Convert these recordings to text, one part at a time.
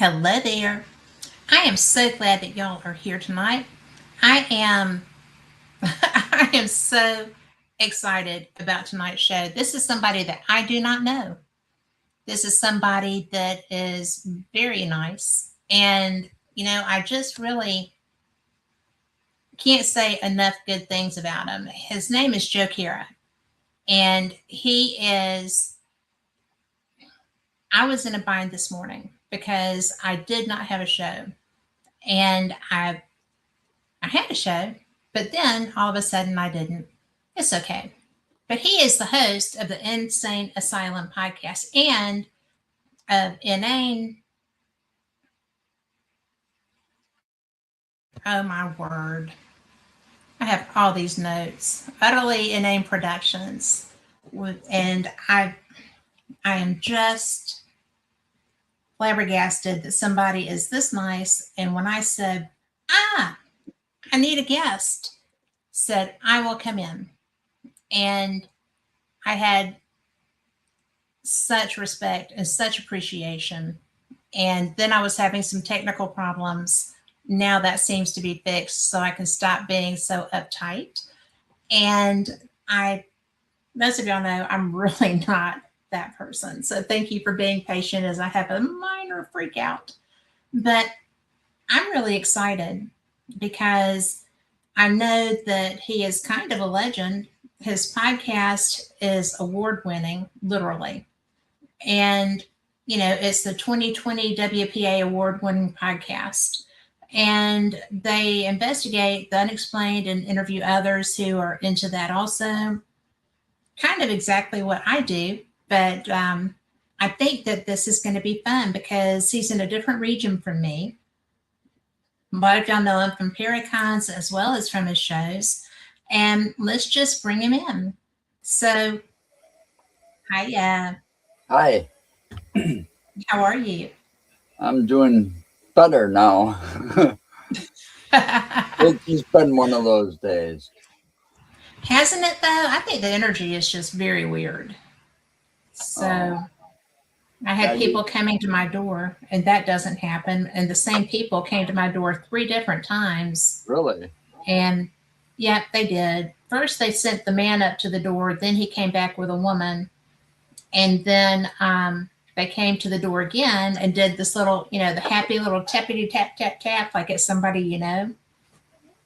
Hello there. I am so glad that y'all are here tonight. I am I am so excited about tonight's show. This is somebody that I do not know. This is somebody that is very nice. And I just really can't say enough good things about him. His name is Joe Cara. And he is I was in a bind this morning because I did not have a show. And I had a show, but then all of a sudden I didn't. It's okay. But he is the host of the Insane Asylum podcast and of Inane. Oh my word. I have all these notes. Utterly Inane Productions. And I am just flabbergasted that somebody is this nice. And when I said, I need a guest, said, I will come in. And I had such respect and such appreciation. And then I was having some technical problems. Now that seems to be fixed, so I can stop being so uptight. And most of y'all know I'm really not that person. So thank you for being patient as I have a minor freak out. But I'm really excited because I know that he is kind of a legend. His podcast is award winning, literally. And, it's the 2020 WPA award winning podcast. And they investigate the unexplained and interview others who are into that also. Kind of exactly what I do. But I think that this is going to be fun because he's in a different region from me. A lot of y'all know him from Paracons as well as from his shows. And let's just bring him in. So, hi, Hi, how are you? I'm doing better now. It's been one of those days. Hasn't it though? I think the energy is just very weird. So I had people coming to my door, and that doesn't happen. And the same people came to my door 3 different times. Really? And yeah, they did. First, they sent the man up to the door. Then he came back with a woman. And then they came to the door again and did this little, the happy little tappity tap, tap, tap, like it's somebody.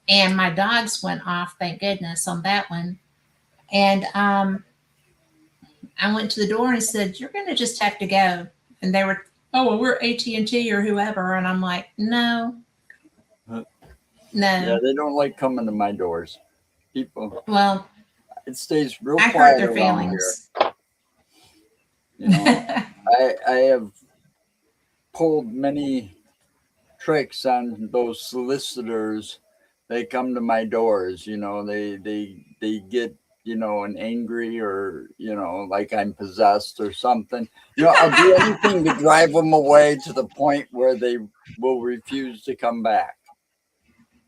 And my dogs went off, thank goodness, on that one. And I went to the door and said, "You're going to just have to go." And they were, "Oh, well, we're AT&T or whoever." And I'm like, no. Yeah, they don't like coming to my doors. People. Well, it stays real I quiet hurt their around feelings. Here. I have pulled many tricks on those solicitors. They come to my doors. They get and angry or like I'm possessed or something. I'll do anything to drive them away to the point where they will refuse to come back.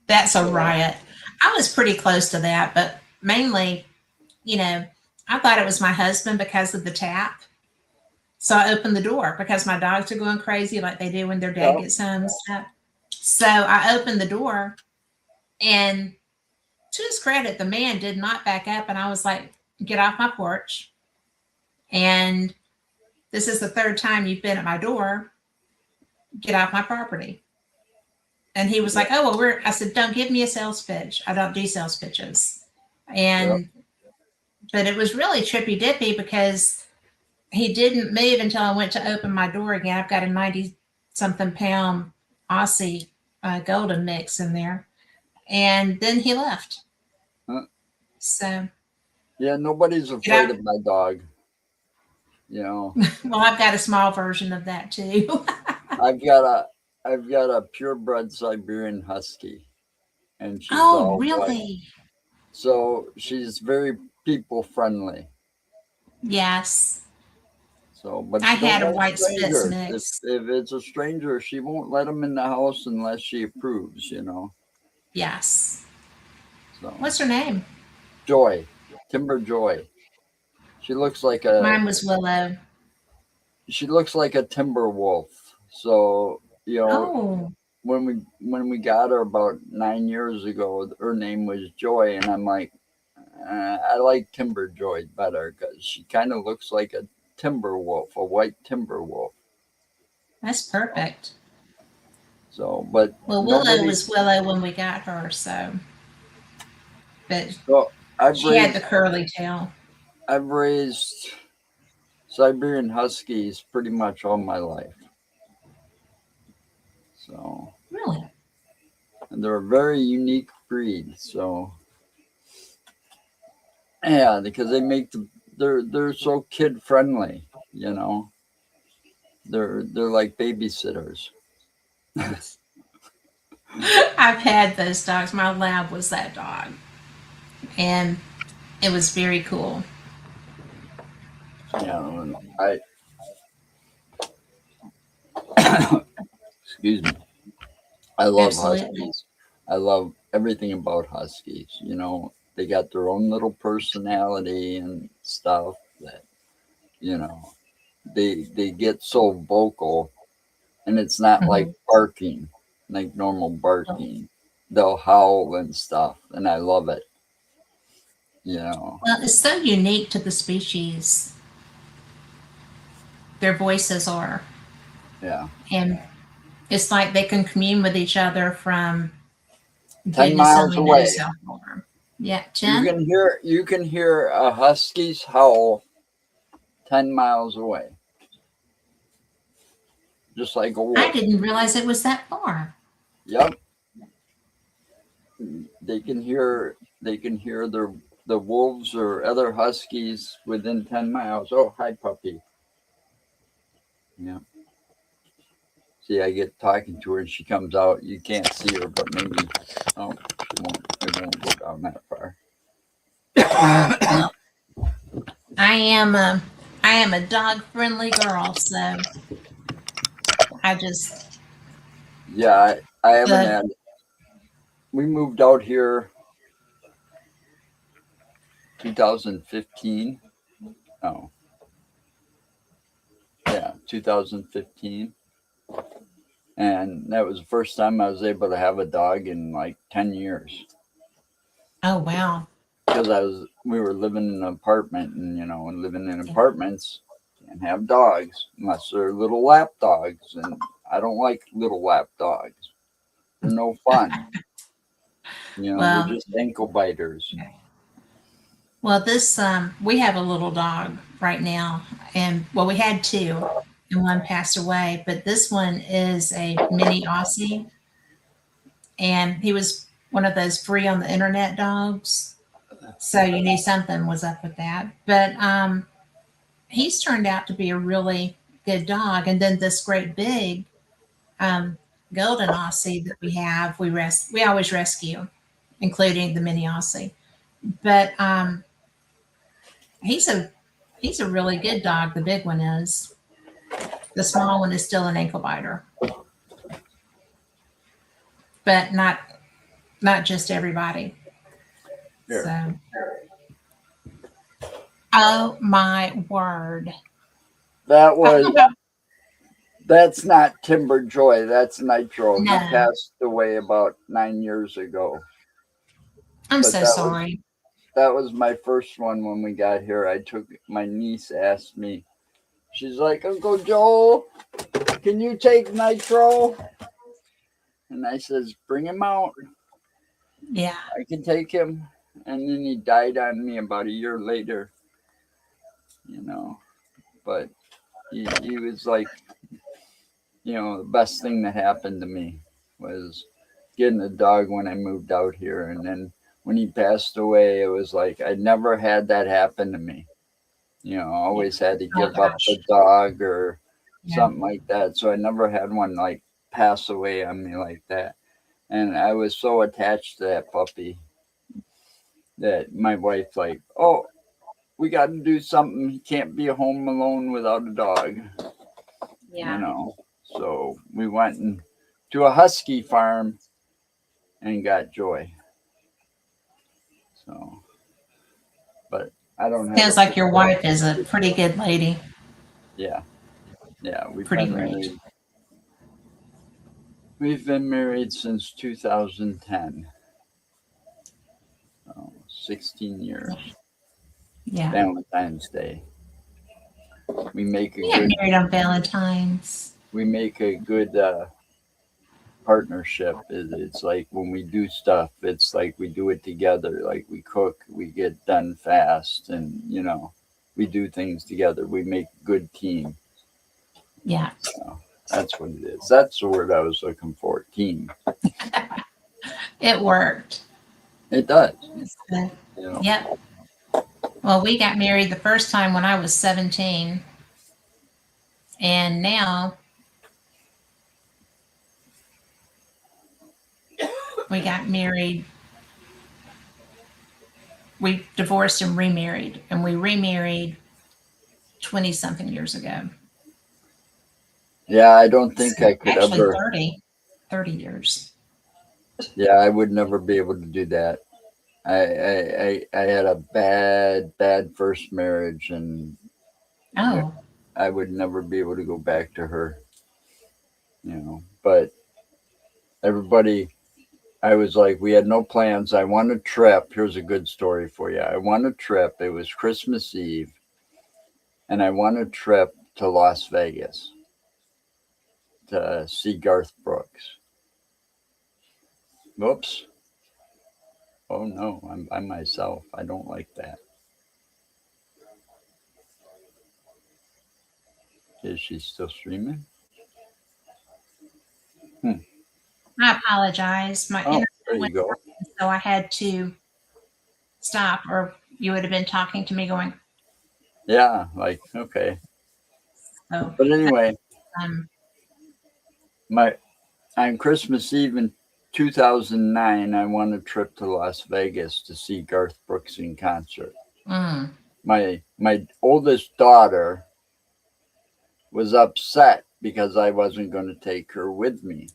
That's a riot. I was pretty close to that, but mainly, I thought it was my husband because of the tap. So I opened the door because my dogs are going crazy like they do when their dad gets home and stuff. So I opened the door, and to his credit, the man did not back up. And I was like, "Get off my porch. And this is the third time you've been at my door. Get off my property." And he was like, "Oh, well, I said, "Don't give me a sales pitch. I don't do sales pitches." But it was really trippy dippy because he didn't move until I went to open my door again. I've got a 90 something pound Aussie golden mix in there. And then he left. So. Yeah, nobody's afraid of my dog. Well, I've got a small version of that too. I've got a purebred Siberian Husky, and she's really? White. So she's very people friendly. Yes. So, but I had a white Spitz mix. If it's a stranger, she won't let them in the house unless she approves. Yes. So. What's her name? Joy, Timber Joy. She looks like Mine was Willow. She looks like a timber wolf. So, you know, Oh, when we got her about 9 years ago, her name was Joy, and I'm like, I like Timber Joy better because she kind of looks like a timber wolf, a white timber wolf. that's perfect. So, but Well, Willow nobody. was Willow when we got her, so but So I've she had the raised curly tail. I've raised Siberian Huskies pretty much all my life. So, Really? and they're a very unique breed. So, yeah, because they're so kid friendly. You know, they're like babysitters. I've had those dogs. My lab was that dog, and it was very cool. You know, and excuse me. I love Absolutely. Huskies. I love everything about Huskies. You know, they got their own little personality and stuff that, you know, they get so vocal, and it's not like Mhm. barking, like normal barking. They'll howl and stuff, and I love it, you know. Well, it's so unique to the species. Their voices are, Yeah. and it's like they can commune with each other from 10 goodness miles only away. knows how far. Yeah, 10? You can hear a husky's howl 10 miles away, just like a I wolf. didn't realize it was that far. Yep. They can hear the wolves or other huskies within 10 miles. Oh, hi puppy. Yeah. See, I get talking to her and she comes out. You can't see her, but maybe oh it won't go down that far. Well, I am a I am a dog friendly girl, so I just Yeah, I haven't the had we moved out here 2015. Oh, yeah, 2015. And that was the first time I was able to have a dog in like 10 years. oh wow. Because we were living in an apartment, and living in Yeah. apartments can't have dogs unless they're little lap dogs, and I don't like little lap dogs. They're no fun. They're Well, just ankle biters. well, this we have a little dog right now, and well, we had two, and one passed away. But this one is a mini Aussie, and he was one of those free on the internet dogs. So you knew something was up with that. But he's turned out to be a really good dog. And then this great big um, golden Aussie that we have, we always rescue, including the mini Aussie. But he's a he's a really good dog. The big one is. The small one is still an ankle biter, but not just everybody. Here, So, oh my word! that was that's not Timber Joy. That's Nitro. He No, passed away about 9 years ago. I'm But so sorry. that was my first one when we got here. My niece asked me. She's like, Uncle Joel, can you take Nitro? And I says, bring him out. Yeah. I can take him. And then he died on me about a year later, you know. But he was like, the best thing that happened to me was getting a dog when I moved out here. And then when he passed away, it was like I never had that happen to me. I Yeah. always had to Oh give up gosh. the dog or Yeah. something like that. So I never had one like pass away on me like that. And I was so attached to that puppy that my wife like, oh, we got to do something. He can't be home alone without a dog, you Yeah. know. So we went to a husky farm and got Joy. So, but I don't have a Sounds like your picture. wife is a pretty good lady. Yeah, yeah. We've Pretty been great. married. We've been married since 2010. 16 years. Yeah. Valentine's Day. We make a We got good married on Valentine's. partnership. It's like when we do stuff, it's like we do it together. Like we cook, we get done fast, and we do things together. We make good team. Yeah. So that's what it is. That's the word I was looking for. Team. It worked. It does. So, You know. yep. Well, we got married the first time when I was 17. And now we got married. We divorced and remarried. And we remarried 20 something years ago. Yeah, I don't think So I could actually ever. 30 years. Yeah, I would never be able to do that. I had a bad first marriage, and Oh, I would never be able to go back to her. But everybody, I was like, we had no plans. I won a trip. Here's a good story for you. I won a trip. It was Christmas Eve, and I won a trip to Las Vegas to see Garth Brooks. Whoops. Oh no, I'm by myself. I don't like that. Is she still streaming? I apologize. My Oh, internet there you went go. out, so I had to stop, or you would have been talking to me going, Yeah, like okay. oh, But anyway, um, my on Christmas Eve in 2009, I won a trip to Las Vegas to see Garth Brooks in concert. mm, My oldest daughter was upset because I wasn't going to take her with me.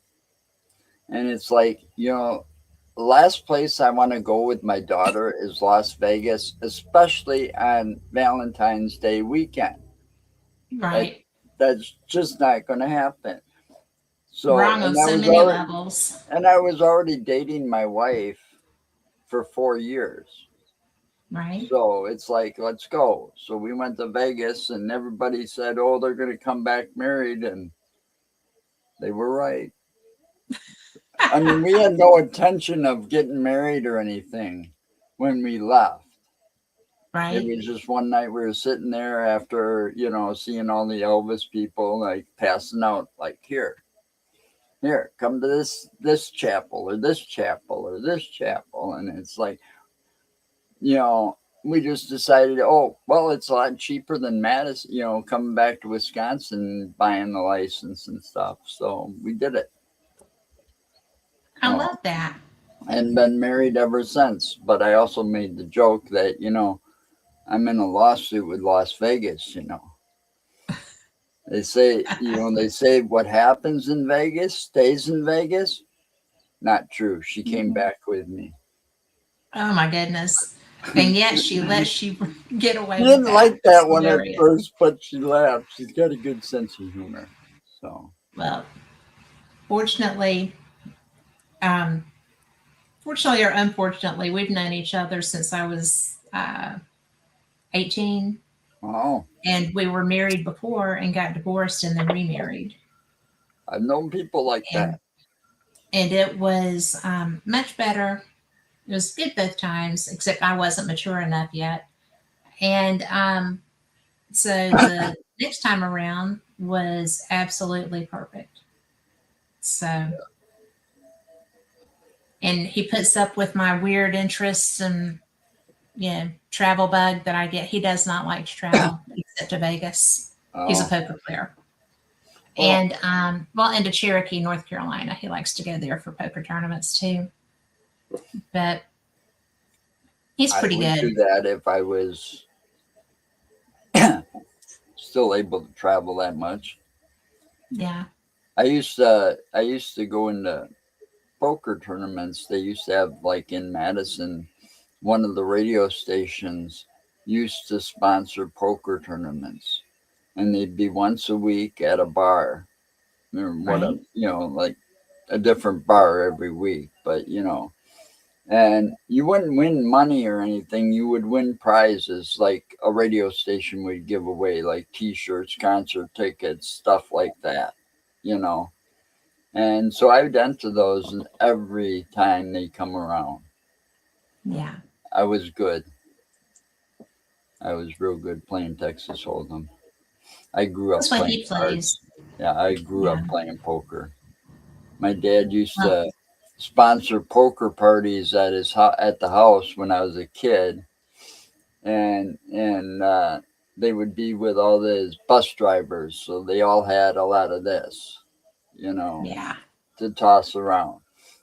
And it's like, the last place I want to go with my daughter is Las Vegas, especially on Valentine's Day weekend. That right. that's just not going to happen. So, Wrong on so many levels. and I was already dating my wife for 4 years. Right. So it's like, let's go. So we went to Vegas, and everybody said, oh, they're going to come back married. And they were right. I mean, we had no intention of getting married or anything when we left. It Right. was just one night we were sitting there after, seeing all the Elvis people like passing out, like, here, come to this chapel or this chapel or this chapel. And it's like, we just decided, oh, well, it's a lot cheaper than Madison, coming back to Wisconsin, buying the license and stuff. So we did it. I love that. And been married ever since. But I also made the joke that, I'm in a lawsuit with Las Vegas, They say what happens in Vegas stays in Vegas. Not true. She came back with me. Oh my goodness. And yet she lets you get away She with didn't that. like that It's one at hilarious. first, but she laughed. She's got a good sense of humor. So Well, fortunately, um, fortunately or unfortunately, we've known each other since I was 18, oh, and we were married before and got divorced and then remarried. I've known people like And that. and it was much better. It was good both times, except I wasn't mature enough yet. And so the next time around was absolutely perfect. So, and he puts up with my weird interests and travel bug that I get. He does not like to travel except to Vegas. He's a Oh, poker player. well, And into Cherokee, North Carolina. He likes to go there for poker tournaments too. But he's I pretty would good. do that if I was still able to travel that much. Yeah. I used to go into poker tournaments. They used to have, like, in Madison, one of the radio stations used to sponsor poker tournaments, and they'd be once a week at a bar or whatever, Right. like a different bar every week, but and you wouldn't win money or anything. You would win prizes like a radio station would give away, like T-shirts, concert tickets, stuff like that. You know, and so I would enter those every time they come around. Yeah. I was good. I was real good playing Texas Hold'em. I grew up That's what playing he cards. plays. Yeah, I grew Yeah. up playing poker. My dad used Well, to sponsor poker parties at at the house when I was a kid, and they would be with all these bus drivers, so they all had a lot of this, you know, yeah. to toss around.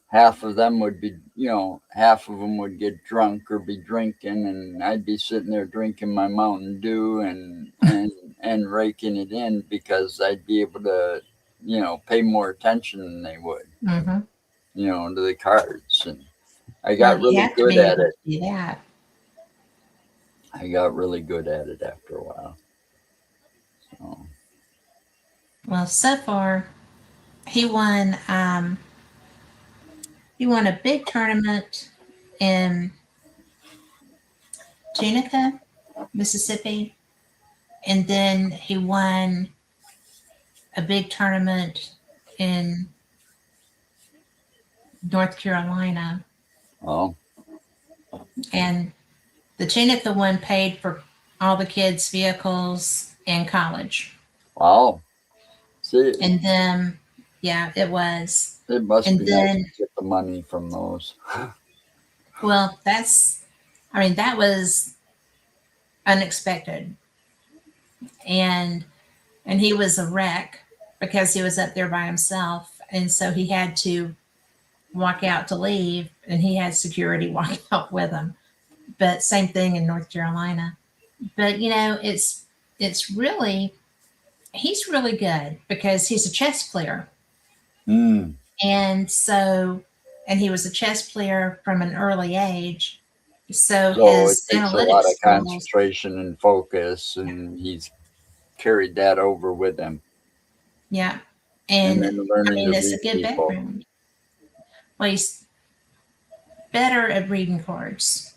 Half of them would be, half of them would get drunk or be drinking, and I'd be sitting there drinking my Mountain Dew and raking it in because I'd be able to, pay more attention than they would, Hmm. to the cards. And I Well, got you really have to good be at able it. to do that. I got really good at it after a while. So, Well, so far he won. He won a big tournament in Tunica, Mississippi, and then he won a big tournament in North Carolina. well, And the Tunica one paid for all the kids' vehicles and college. wow. See, And then, yeah, it was. it must And be nice then, to get the money from those. well, I mean, that was unexpected. And he was a wreck because he was up there by himself. And so he had to walk out to leave, and he had security walk out with him. But same thing in North Carolina. But it's really he's really good because he's a chess player, Mm. and so and he was a chess player from an early age. So So it his takes a analytic lot of skills, concentration and focus, and he's carried that over with him. yeah, And and then I learning to mean it's a read good people. background. Well, he's better at reading cards,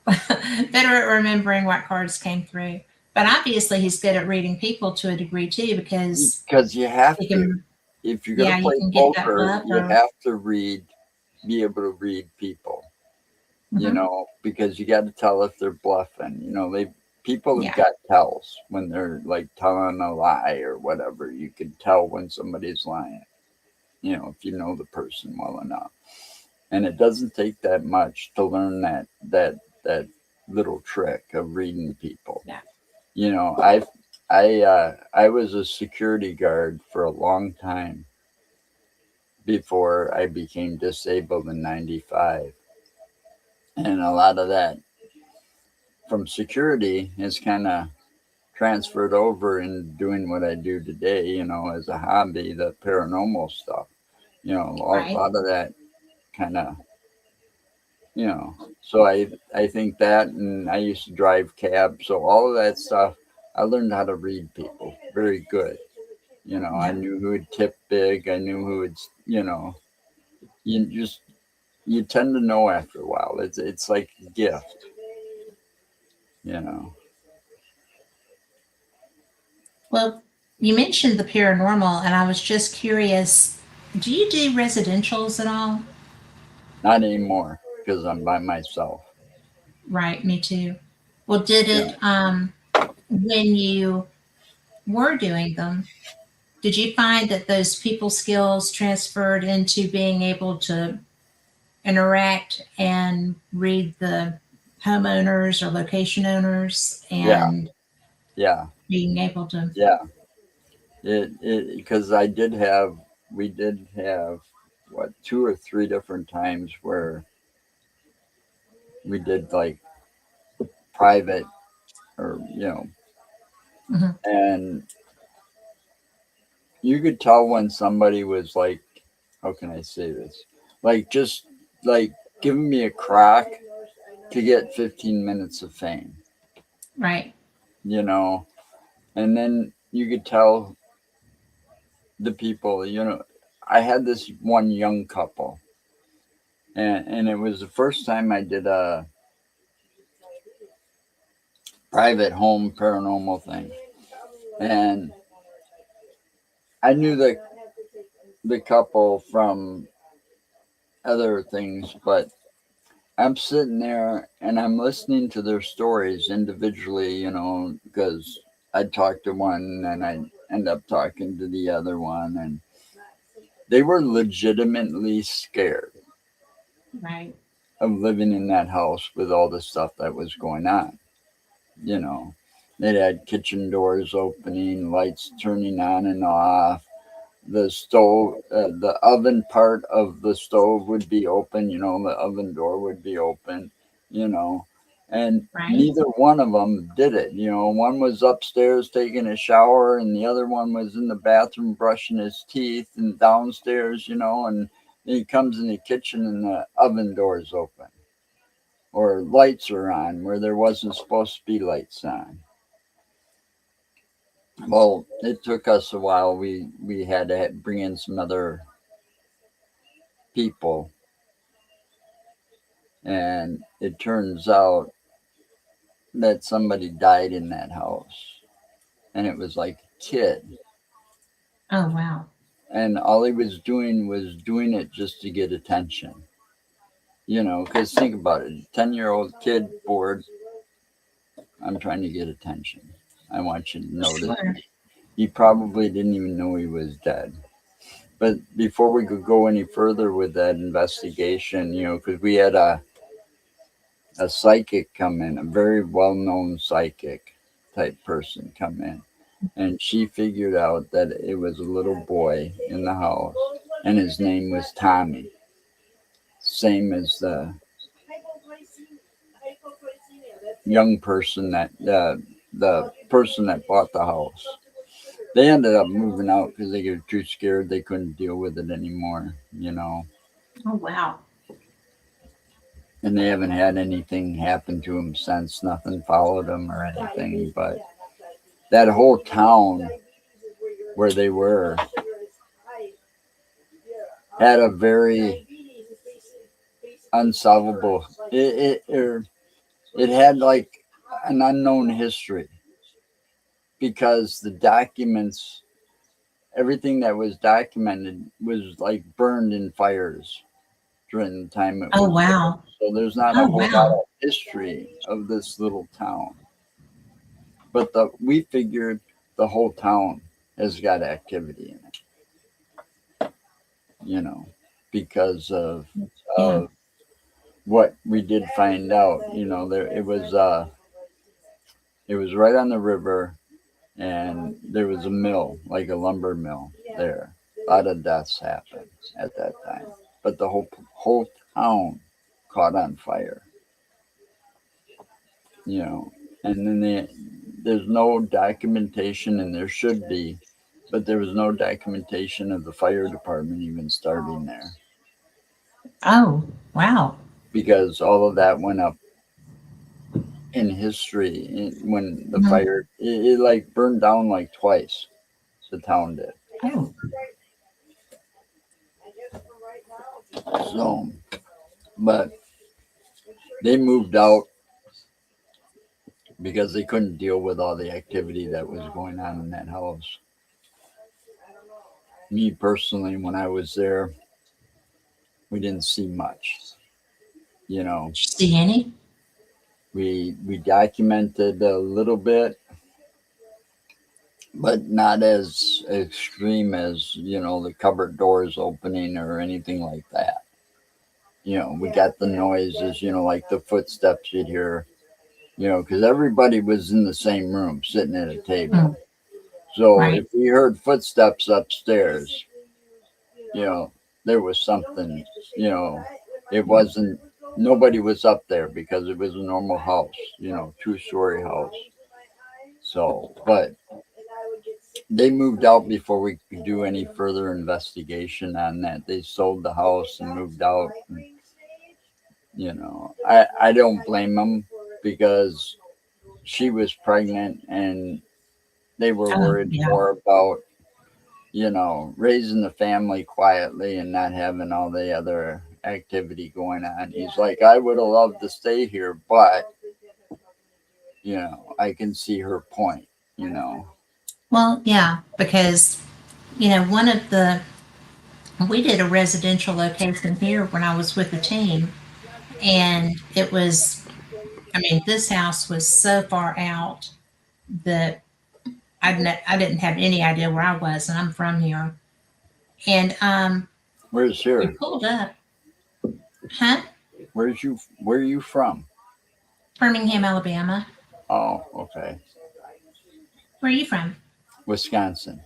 better at remembering what cards came through. But obviously, he's good at reading people to a degree too, because Because you have he to. can, If you're going to yeah, you play can get that poker, bluff you or, have to be able to read people, mhm, because you got to tell if they're bluffing. People have yeah, got tells when they're like telling a lie or whatever. You can tell when somebody's lying, if you know the person well enough. And it doesn't take that much to learn that little trick of reading people. yeah, You know, I was a security guard for a long time before I became disabled in '95, and a lot of that from security is kind of transferred over in doing what I do today. As a hobby, the paranormal stuff. A right. lot of that kind of you know so I think that, and I used to drive cab, so all of that stuff I learned how to read people very good. I Yeah. knew who would tip big, I knew who would, you just you tend to know after a while. It's like a gift, you know Well, you mentioned the paranormal, and I was just curious, do you do residentials at all? not anymore because I'm by myself. Right, me too. Well, did Yeah, it, when you were doing them, did you find that those people skills transferred into being able to interact and read the homeowners or location owners yeah, and yeah, being able to, yeah. It because we did have what, two or three different times where we did like private, or mhm, and you could tell when somebody was like, how can I say this, like just like giving me a crock to get 15 minutes of fame, right, you know and then you could tell the people, I had this one young couple, and it was the first time I did a private home paranormal thing, and I knew the couple from other things, but I'm sitting there and I'm listening to their stories individually, because I'd talk to one and I'd end up talking to the other one, and they were legitimately scared Right. of living in that house with all the stuff that was going on. You know, they had kitchen doors opening, lights turning on and off. The stove, the oven part of the stove would be open, the oven door would be open, you know, and Right. neither one of them did it. One was upstairs taking a shower, and the other one was in the bathroom brushing his teeth, and downstairs, and he comes in the kitchen and the oven door is open, or lights are on where there wasn't supposed to be lights on. Well, it took us a while. We had to bring in some other people, and it turns out that somebody died in that house, and it was like a kid, Oh, wow. and all he was doing it just to get attention. Because think about it, 10-year-old kid bored. I'm trying to get attention. I want you to notice. Sure. He probably didn't even know he was dead. But before we could go any further with that investigation, because we had a psychic come in, a very well known psychic type person come in. And she figured out that it was a little boy in the house, and his name was Tommy, same as young person the person that bought the house. They ended up moving out because they were too scared. They couldn't deal with it anymore. Oh, wow. And they haven't had anything happen to them since. Nothing followed them or anything. But that whole town where they were had a very unsolvable. It had like an unknown history, because the documents, everything that was documented, was like burned in fires during the time it Oh, was there. wow. So there's not a Oh, whole lot wow. of history of this little town. But we figured the whole town has got activity in it, because of Yeah. what we did find out. There it was right on the river, and there was a mill, like a lumber mill there. A lot of deaths happened at that time, but the whole town caught on fire. you know, and then there's no documentation, and there should be, but there was no documentation of the fire department even starting there, Oh, wow. because all of that went up in history when the Mhm. fire, it like burned down like twice. The town did. Oh, So, but they moved out because they couldn't deal with all the activity that was going on in that house. Me personally, when I was there, we didn't see much. You know, did you see any? we documented a little bit, but not as extreme as the cupboard doors opening or anything like that. We got the noises, like the footsteps you'd hear, because everybody was in the same room sitting at a table. Mm, So if right. we heard footsteps upstairs, you know, there was something, you know, it wasn't, nobody was up there because it was a normal house, two-story house. So, but they moved out before we could do any further investigation on that. They sold the house and moved out. And, I don't blame them, because she was pregnant and they were Oh, worried yeah. more about raising the family quietly and not having all the other activity going on. He's like, I would have loved to stay here, but I can see her point. Well, yeah, because one of the we did a residential location here when I was with the team, and it was, I mean, this house was so far out that I didn't have any idea where I was, and I'm from here. And Where's we here? pulled up, huh? Where are you from? Birmingham, Alabama. Oh, okay. Where are you from? Wisconsin.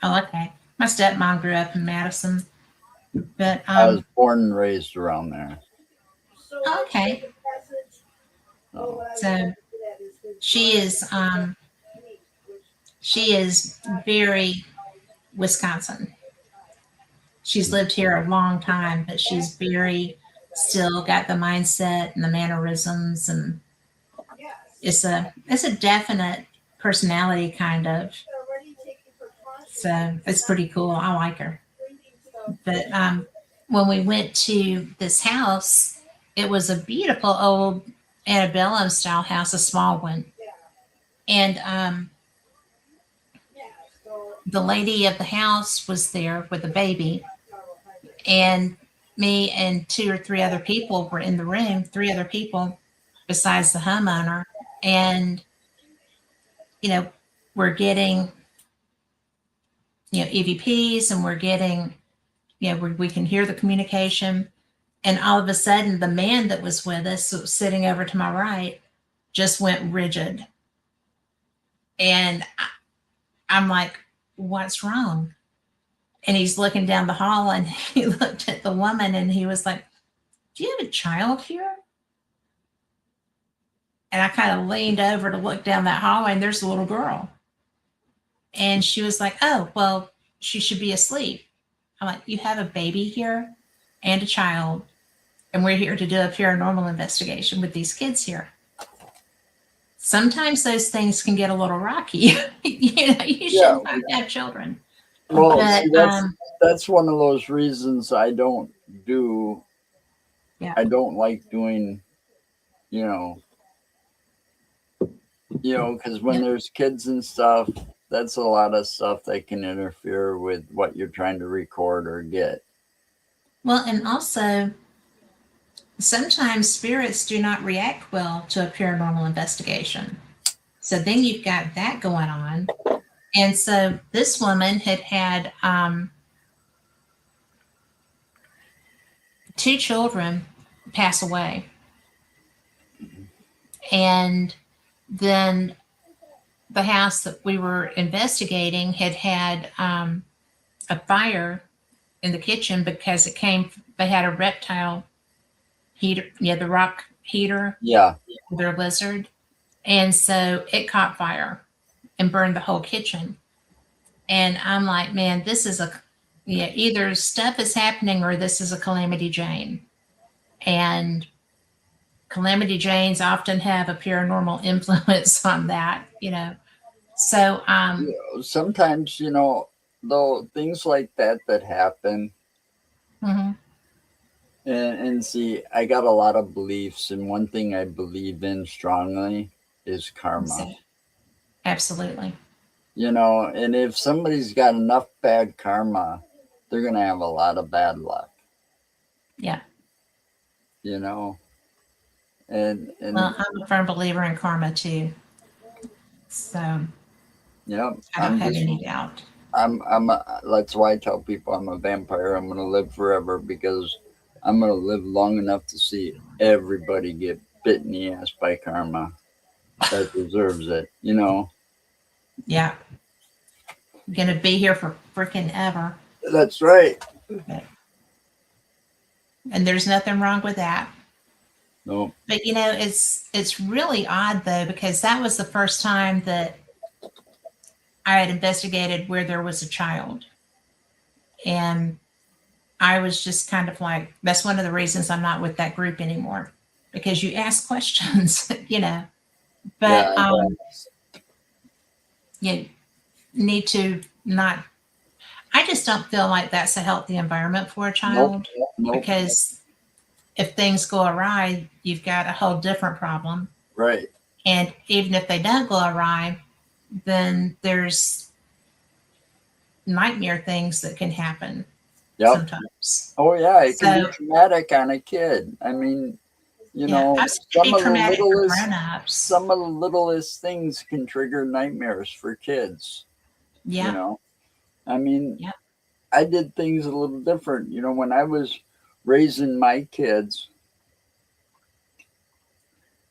Oh, okay. My stepmom grew up in Madison, but I was born and raised around there. okay. So, So she is she is very Wisconsin. She's lived here a long time, but she's very still got the mindset and the mannerisms, and it's a definite personality kind of. So it's pretty cool. I like her. But when we went to this house, it was a beautiful old antebellum style house, a small one. And the lady of the house was there with a baby, and me and two or three other people were in the room, three other people besides the homeowner. And, you know, we're getting, EVPs, and we're getting, we can hear the communication. And all of a sudden, the man that was with us, that was sitting over to my right, just went rigid. And I'm like, what's wrong? And he's looking down the hall, and he looked at the woman, and he was like, do you have a child here? And I kind of leaned over to look down that hallway, and there's a little girl. And she was like, oh, well, she should be asleep. I'm like, you have a baby here and a child, and we're here to do a paranormal investigation with these kids here. Sometimes those things can get a little rocky. You shouldn't have children. Well, But, see, that's one of those reasons I don't do. Yeah. I don't like doing, because when there's kids and stuff, that's a lot of stuff that can interfere with what you're trying to record or get. Well, and also, sometimes spirits do not react well to a paranormal investigation. So then you've got that going on. And so this woman had two children pass away. And then the house that we were investigating had a fire in the kitchen because they had a reptile heater, the rock heater, their lizard. And so it caught fire and burned the whole kitchen. And I'm like, man, this is either stuff is happening or this is a Calamity Jane. And Calamity Janes often have a paranormal influence on that. So sometimes, though, things like that happen. Mm-hmm. And see, I got a lot of beliefs, and one thing I believe in strongly is karma. Absolutely. And if somebody's got enough bad karma, they're going to have a lot of bad luck. Yeah. And well, I'm a firm believer in karma too. So I don't have any doubt. That's why I tell people I'm a vampire. I'm going to live forever because I'm going to live long enough to see everybody get bit in the ass by karma that deserves it, Yeah. I'm going to be here for freaking ever. That's right. And there's nothing wrong with that. No. But it's really odd though, because that was the first time that I had investigated where there was a child. And I was just kind of like, that's one of the reasons I'm not with that group anymore, because you ask questions, But you need to not I just don't feel like that's a healthy environment for a Nope. child Nope. because if things go awry, you've got a whole different problem. Right. And even if they don't go awry, then there's nightmare things that can happen Yep. sometimes. Oh yeah, it can be So, traumatic on a kid. I mean, you yeah, know, I've seen it be traumatic for grown-ups. some of the littlest things can trigger nightmares for kids, you Yeah, know. I mean, yeah, I did things a little different. You know, when I was raising my kids,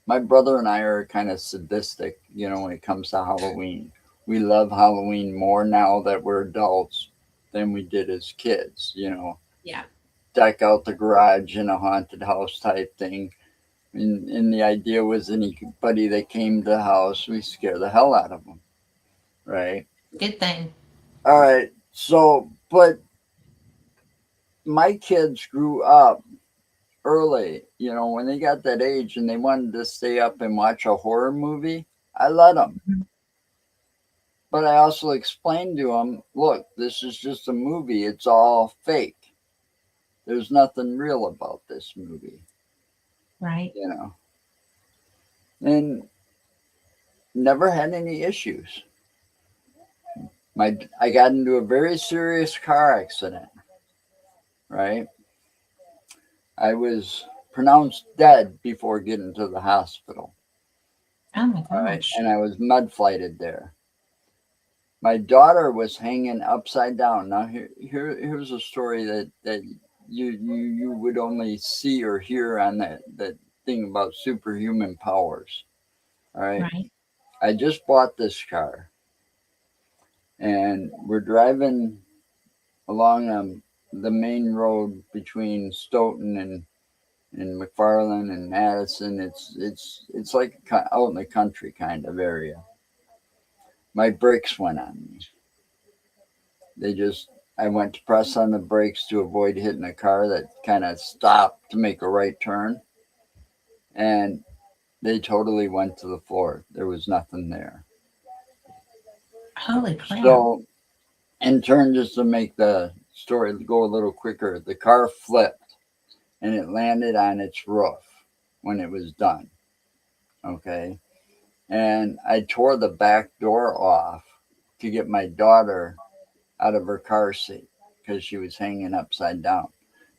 my brother and I are kind of sadistic, you know, when it comes to Halloween. We love Halloween more now that we're adults than we did as kids, you know. yeah. Deck out the garage in a haunted house type thing. And the idea was anybody that came to the house, we scare the hell out of them, right? Good thing. All right. So, but my kids grew up early, you know, when they got that age and they wanted to stay up and watch a horror movie, I let them. Mhm. But I also explained to them, look, this is just a movie. It's all fake. There's nothing real about this movie, Right. you know, and never had any issues. I got into a very serious car accident, right? I was pronounced dead before getting to the hospital, Oh my right? gosh. And I was med flighted there. My daughter was hanging upside down. Now here's a story that you would only see or hear on that thing about superhuman powers. All right. Right. I just bought this car and we're driving along the main road between Stoughton and McFarland and Madison. It's like out in the country kind of area. My brakes went on me. They just I went to press on the brakes to avoid hitting a car that kind of stopped to make a right turn, and they totally went to the floor. There was nothing there. Holy crap. So, in turn, just to make the story go a little quicker, the car flipped and it landed on its roof when it was done. Okay. And I tore the back door off to get my daughter out of her car seat because she was hanging upside down.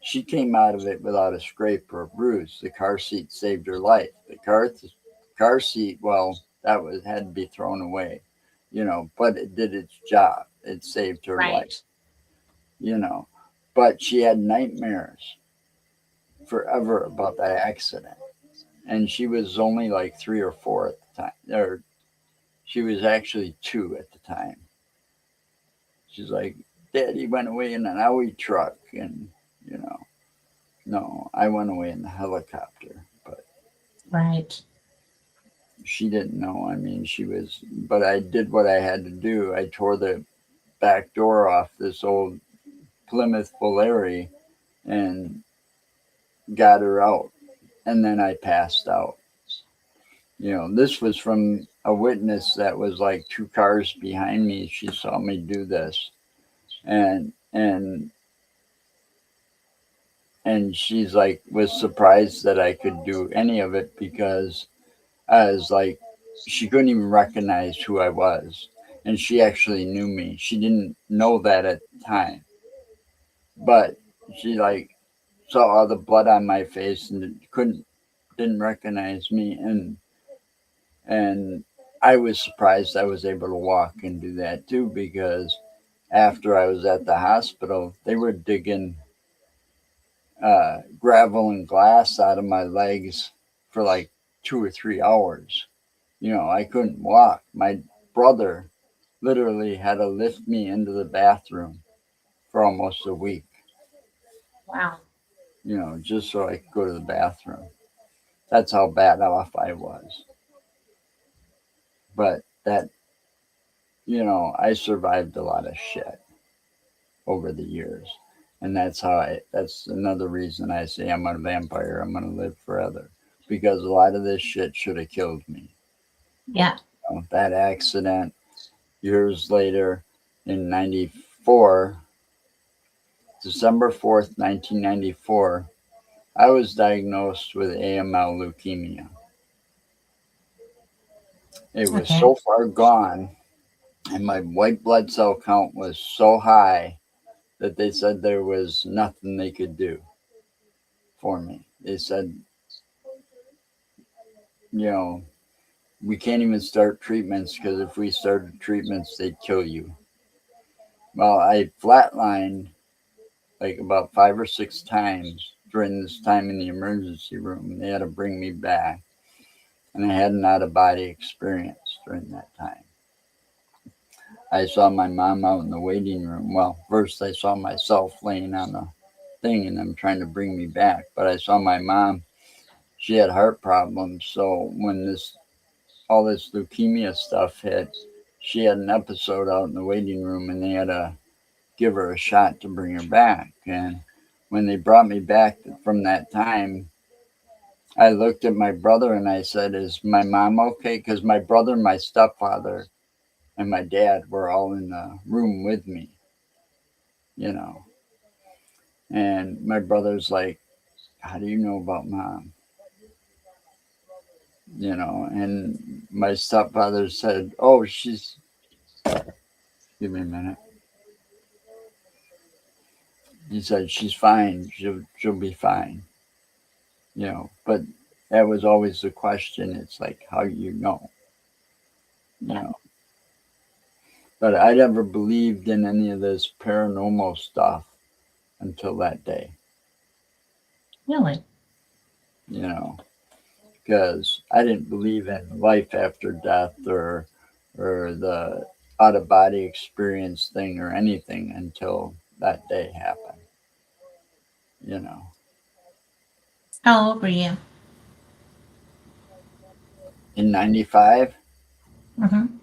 She came out of it without a scrape or a bruise. The car seat saved her life. The car seat, well, that was had to be thrown away, you know, but it did its job. It saved her life, Right. you know. But she had nightmares forever about that accident. And she was only like 3 or 4 at the time, or she was actually 2 at the time. She's like, Daddy went away in an Audi truck, and you know, no, I went away in the helicopter. But Right. she didn't know. I mean, but I did what I had to do. I tore the back door off this old Plymouth Volare and got her out, and then I passed out. You know, this was from a witness that was like 2 cars behind me. She saw me do this, and and she's like was surprised that I could do any of it because I was like she couldn't even recognize who I was, and she actually knew me. She didn't know that at the time, but she like saw all the blood on my face and didn't recognize me, and I was surprised I was able to walk and do that too because after I was at the hospital, they were digging gravel and glass out of my legs for like 2 or 3 hours. You know, I couldn't walk. My brother literally had to lift me into the bathroom for almost a week, Wow. you know, just so I could go to the bathroom. That's how bad off I was. But that, you know, I survived a lot of shit over the years. And that's another reason I say I'm a vampire. I'm going to live forever because a lot of this shit should have killed me. Yeah. You know, that accident years later in 94, December 4th, 1994, I was diagnosed with AML leukemia. It was Okay. so far gone, and my white blood cell count was so high that they said there was nothing they could do for me. They said, you know, we can't even start treatments because if we started treatments, they'd kill you. Well, I flatlined like about 5 or 6 times during this time in the emergency room. They had to bring me back, and I had an out of body experience during that time. I saw my mom out in the waiting room. Well, first I saw myself laying on the thing and them trying to bring me back, but I saw my mom. She had heart problems, so when this all this leukemia stuff hit, she had an episode out in the waiting room, and they had to give her a shot to bring her back. And when they brought me back from that time, I looked at my brother and I said, "Is my mom okay?" Because my brother, my stepfather, and my dad were all in the room with me, you know. And my brother's like, "How do you know about mom?" You know, and my stepfather said, "Oh, she's, give me a minute." He said, "She's fine. She'll be fine." You know, but that was always the question. It's like, how do you know? You know, but I never believed in any of this paranormal stuff until that day. Really? You know, because I didn't believe in life after death or the out of body experience thing or anything until that day happened. You know, How old were you? in 95, Mm-hmm.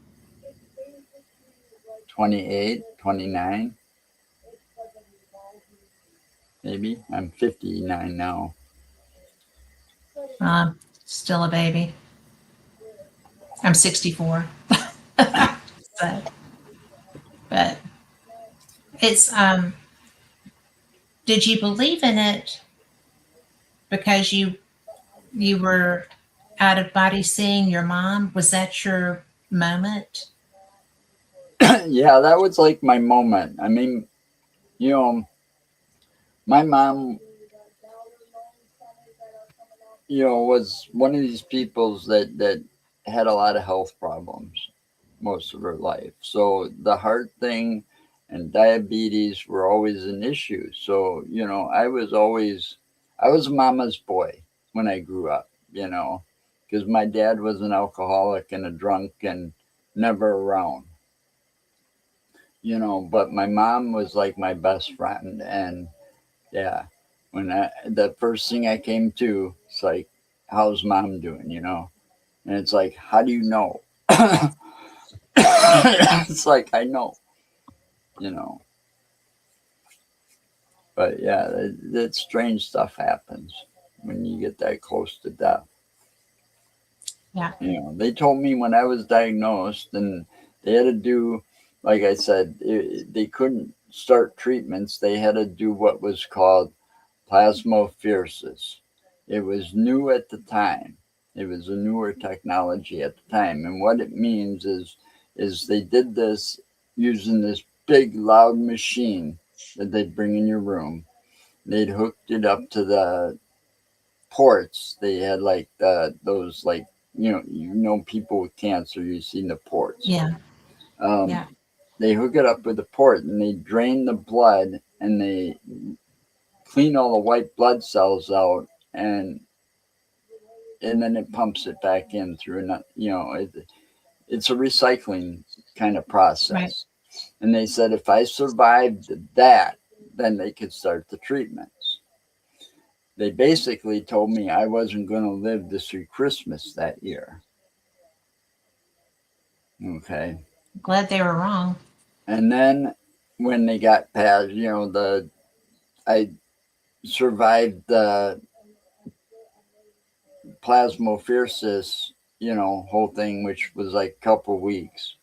28, 29, maybe. I'm 59 now. Still a baby. I'm 64. but but it's did you believe in it because you were out of body seeing your mom? Was that your moment? Yeah, that was like my moment. I mean, you know, my mom, was one of these peoples that had a lot of health problems most of her life. So the heart thing and diabetes were always an issue. So, I was mama's boy when I grew up, because my dad was an alcoholic and a drunk and never around, but my mom was like my best friend. And yeah, the first thing I came to, it's like, how's mom doing, And it's like, how do you know? It's like, I know, you know. But yeah, that strange stuff happens when you get that close to death. Yeah. They told me when I was diagnosed, and they had to do, like I said, they couldn't start treatments. They had to do what was called plasmapheresis. It was new at the time. It was a newer technology at the time, and what it means is they did this using this big loud machine that they'd bring in your room. They'd hooked it up to the ports. They had like those, like, people with cancer. You've seen the ports. Yeah. Um, Yeah. they hook it up with the port, and they drain the blood, and they clean all the white blood cells out, and then it pumps it back in through. It's a recycling kind of Right. process. And they said if I survived that, then they could start the treatments. They basically told me I wasn't going to live to see Christmas that year. Okay. Glad they were wrong. And then when they got past, I survived the plasmapheresis, whole thing, which was like a couple weeks.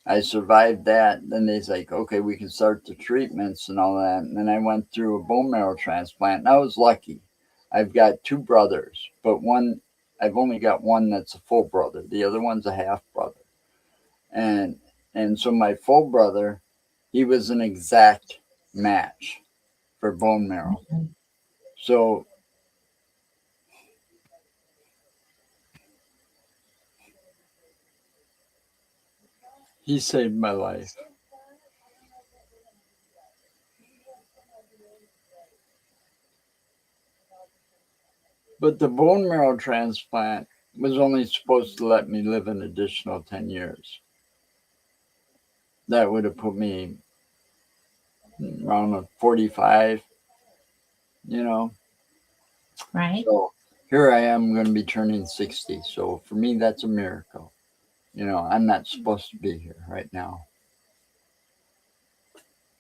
I survived that. Then they's like, okay, we can start the treatments and all that. And then I went through a bone marrow transplant. And I was lucky. I've got two brothers, but I've only got one that's a full brother. The other one's a half brother. And so my full brother, he was an exact match for bone marrow. So he saved my life. But the bone marrow transplant was only supposed to let me live an additional 10 years. That would have put me around 45, you know. Right. So here I am going to be turning 60. So for me, that's a miracle. You know, I'm not supposed to be here right now.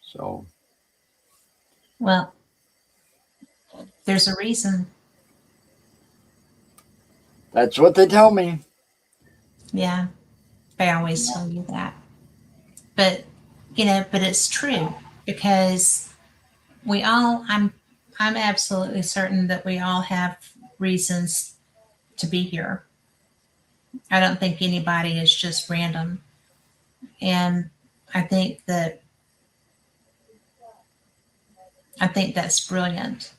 So, Well, there's a reason. that's what they tell me. Yeah. They always tell you that. But, but it's true because I'm absolutely certain that we all have reasons to be here. I don't think anybody is just random. And I think that I think that's brilliant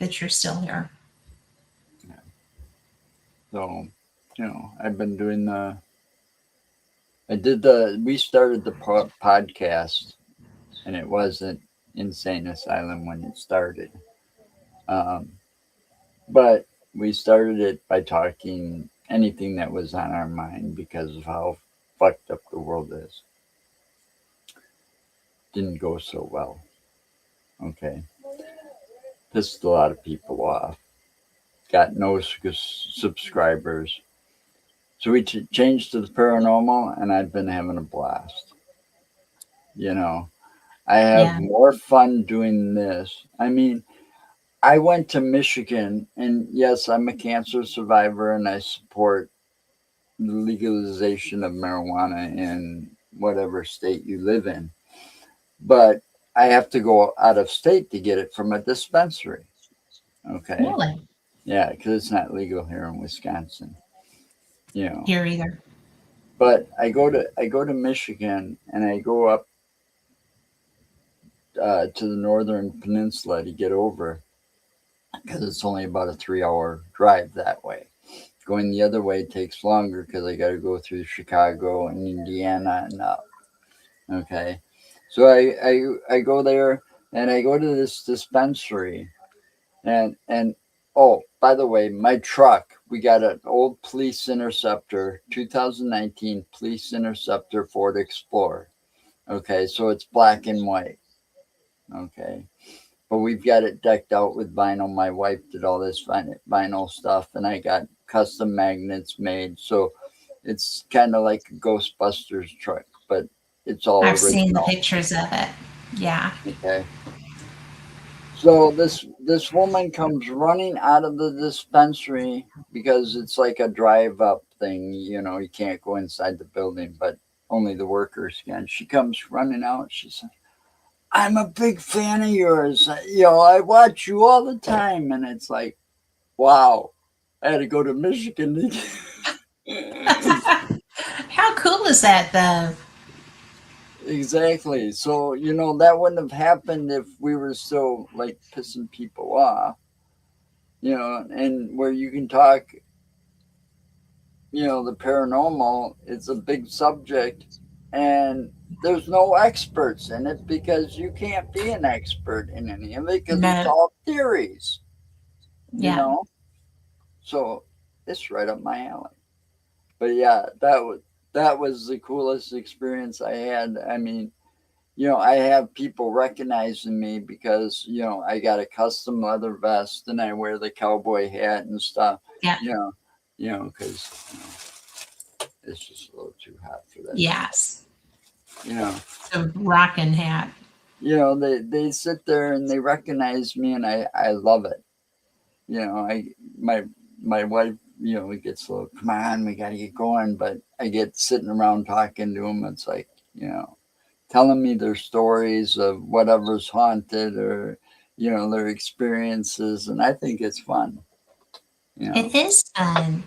that you're still here. So, I've been doing we started the podcast, and it wasn't Insane Asylum when it started. Um, but we started it by talking anything that was on our mind because of how fucked up the world is. Didn't go so well. Okay. Pissed a lot of people off. Got no subscribers. So we changed to the paranormal, and I've been having a blast. I have Yeah. more fun doing this. I mean, I went to Michigan, and yes, I'm a cancer survivor, and I support the legalization of marijuana in whatever state you live in. But I have to go out of state to get it from a dispensary. Okay. Really? Yeah, because it's not legal here in Wisconsin. You know. Here either. But I go to Michigan, and I go up to the northern peninsula to get over because it's only about a 3 hour drive that way. Going the other way takes longer because I got to go through Chicago and Indiana and up. Okay, so I go there, and I go to this dispensary, and oh, by the way, my truck, we got an old police interceptor, 2019 police interceptor Ford Explorer. Okay, so it's black and white. Okay, but we've got it decked out with vinyl. My wife did all this vinyl stuff, and I got custom magnets made. So it's kind of like a Ghostbusters truck, but it's all I've seen the original. pictures of it. Yeah. Okay. So this woman comes running out of the dispensary because it's like a drive up thing. You can't go inside the building, but only the workers can. She comes running out. She says, I'm a big fan of yours. I watch you all the time. And it's like, wow, I had to go to Michigan How cool is that, though? Exactly. So, that wouldn't have happened if we were still like pissing people off, and where you can talk, the paranormal is a big subject, and there's no experts in it because you can't be an expert in any of it because it's No. all theories, you Yeah. know? So it's right up my alley. But yeah, that was the coolest experience I had. I mean, I have people recognizing me because, I got a custom leather vest and I wear the cowboy hat and stuff, Yeah. because it's just a little too hot for that. Yes. You know, The rocking hat. they sit there and they recognize me, and I love it. My wife, it gets a little, come on, we got to get going. But I get sitting around talking to them. It's like, you know, telling me their stories of whatever's haunted or, their experiences. And I think it's fun, you know. It is fun.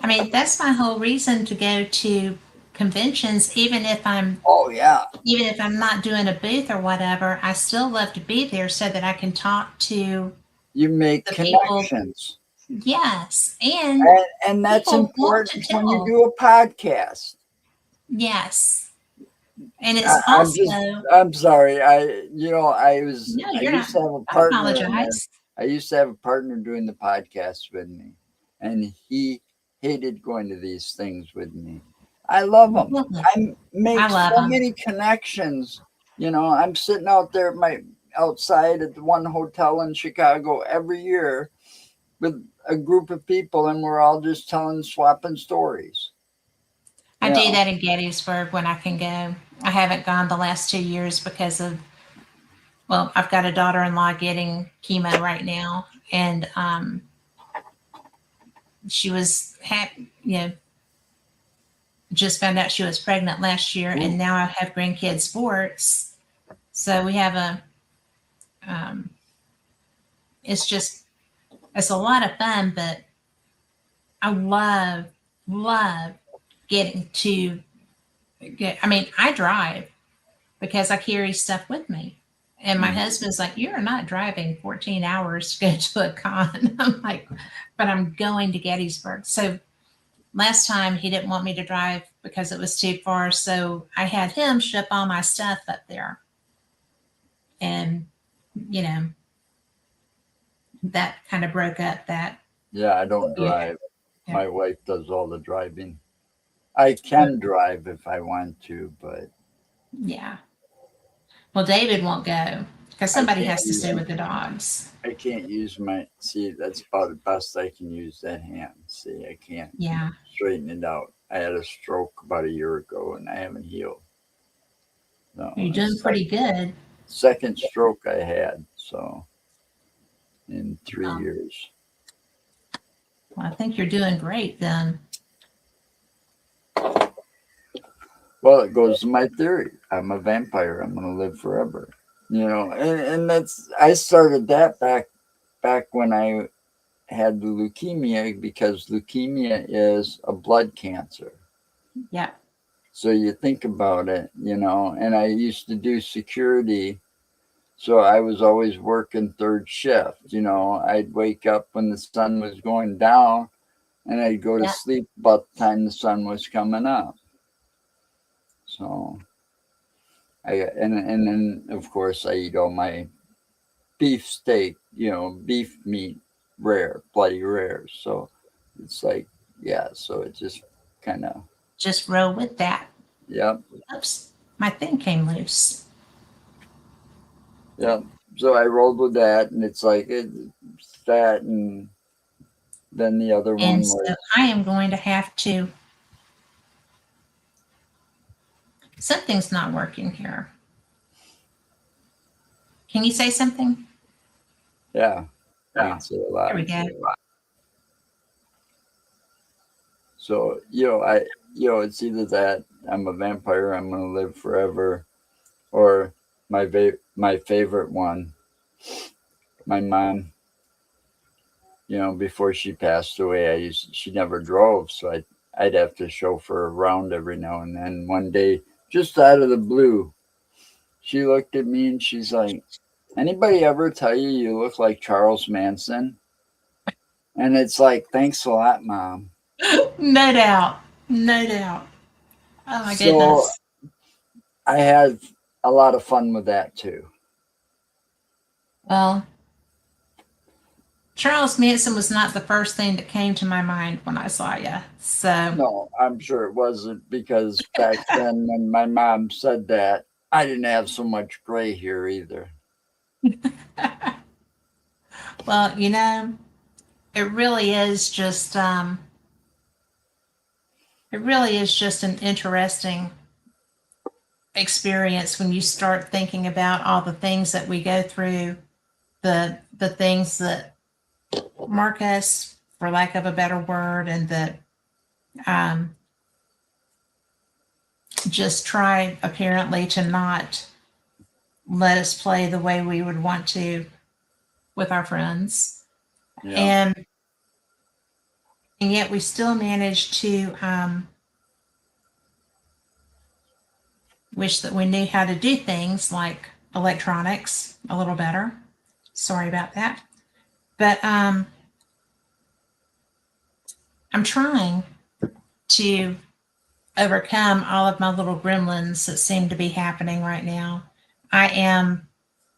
I mean, that's my whole reason to go to conventions, Oh, yeah. even if I'm not doing a booth or whatever, I still love to be there so that I can talk to You make the people. connections. Yes, and And that's people want to important when you tell. do a podcast. Yes, and I, it's I'm just, also I'm sorry. no, I you're used not. to have a Don't partner in there. apologize. I used to have a partner doing the podcast with me, and he hated going to these things with me. I love them. Well, look, I make I love so them. many connections. I'm sitting out there outside at the one hotel in Chicago every year with a group of people, and we're all just swapping stories. I You do know, that in Gettysburg when I can go. I haven't gone the last 2 years because of, well, I've got a daughter-in-law getting chemo right now, and she was just found out she was pregnant last year, and now I have grandkids sports, so we have um, it's just it's a lot of fun, but I love getting to get. I mean, I drive because I carry stuff with me. And my husband's like, "You're not driving 14 hours to go to a con." I'm like, "But I'm going to Gettysburg." So last time he didn't want me to drive because it was too far. So I had him ship all my stuff up there. And, you know, that kind of broke up that. yeah, I don't Yeah. drive. My wife does all the driving. I can drive if I want to, but Yeah. Well, David won't go because I somebody can't has to use stay with the dogs. I can't use my see. That's about the best I can use that hand. See, I can't Yeah. straighten it out. I had a stroke about a year ago, and I haven't healed. No, You're doing it's like pretty good. second stroke I had. So in three Um, years. well, I think you're doing great then. Well, it goes to my theory. I'm a vampire. I'm going to live forever. And I started that back when I had the leukemia, because leukemia is a blood cancer. Yeah. So you think about it, and I used to do security. So I was always working third shift. I'd wake up when the sun was going down, and I'd go to Yeah. sleep about the time the sun was coming up. So and then of course I eat all my beef steak, beef meat, rare, bloody rare. So it's like, yeah, so it just kind of, Just roll with that. yep, Oops. My thing came loose. yep. So I rolled with that, and it's like it's that, and then the other one And so was, I am going to have to, something's not working here. Can you say something? yeah, I can say a There lot. we go. So it's either that I'm a vampire, I'm gonna live forever, or my favorite one, my mom. Before she passed away, she never drove, so I'd have to chauffeur around every now and then. One day, just out of the blue, she looked at me and she's like, "Anybody ever tell you you look like Charles Manson?" And it's like, "Thanks a lot, Mom." No doubt. No doubt. Oh my So goodness. I had a lot of fun with that too. Well, Charles Manson was not the first thing that came to my mind when I saw you. So, No, I'm sure it wasn't, because back then when my mom said that, I didn't have so much gray hair either. well, it really is just an interesting experience when you start thinking about all the things that we go through, the things that mark us, for lack of a better word, and um, just tried apparently to not let us play the way we would want to with our friends. Yeah. And yet we still managed to wish that we knew how to do things like electronics a little better. Sorry about that. But I'm trying to overcome all of my little gremlins that seem to be happening right now. I am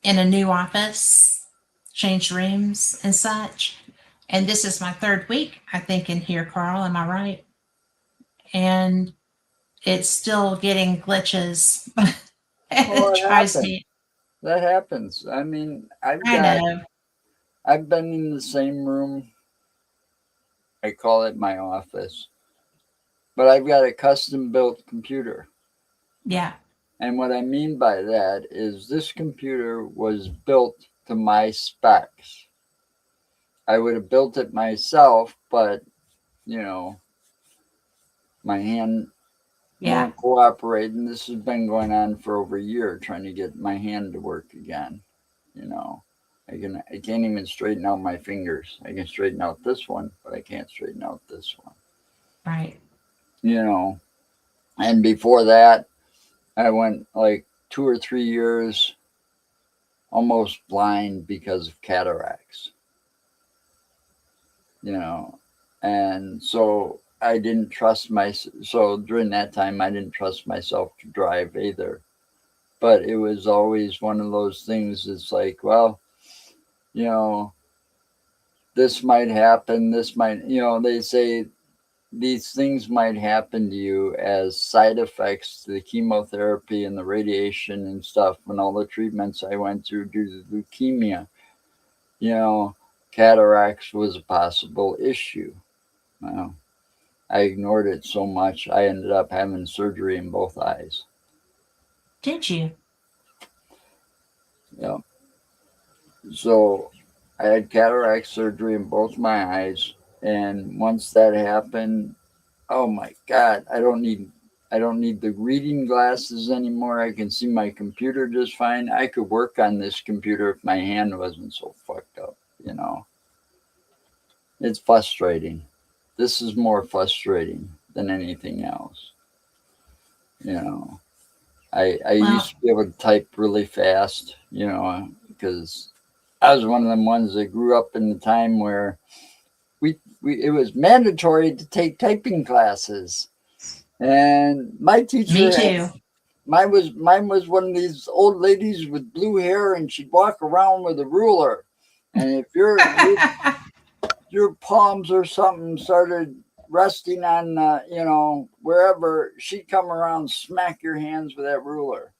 in a new office, changed rooms and such. And this is my third week, I think, in here, Carl. Am I right? And it's still getting glitches. Well, It it drives happens. me. That happens. I mean, I know. I've been in the same room. I call it my office, but I've got a custom built computer. Yeah. And what I mean by that is this computer was built to my specs. I would have built it myself, but you know, my hand Yeah. won't cooperate. And this has been going on for over a year, trying to get my hand to work again. You know, I can't even straighten out my fingers. I can straighten out this one, but I can't straighten out this one. Right. You know, and before that, I went like 2 or 3 years almost blind because of cataracts. You know, and so I didn't trust so during that time I didn't trust myself to drive either. But it was always one of those things. It's like, well, you know, this might happen, this might, they say these things might happen to you as side effects to the chemotherapy and the radiation and stuff and all the treatments I went through due to leukemia. You know, cataracts was a possible issue. Well, I ignored it so much, I ended up having surgery in both eyes. Did you? Yeah. So I had cataract surgery in both my eyes. And once that happened, oh my God, I don't need the reading glasses anymore. I can see my computer just fine. I could work on this computer if my hand wasn't so fucked up, you know. It's frustrating. This is more frustrating than anything else. You know. I Well, used to be able to type really fast, because I was one of them ones that grew up in the time where we it was mandatory to take typing classes. And my me teacher had too. mine was one of these old ladies with blue hair, and she'd walk around with a ruler. And if your palms or something started resting on wherever, she'd come around, smack your hands with that ruler.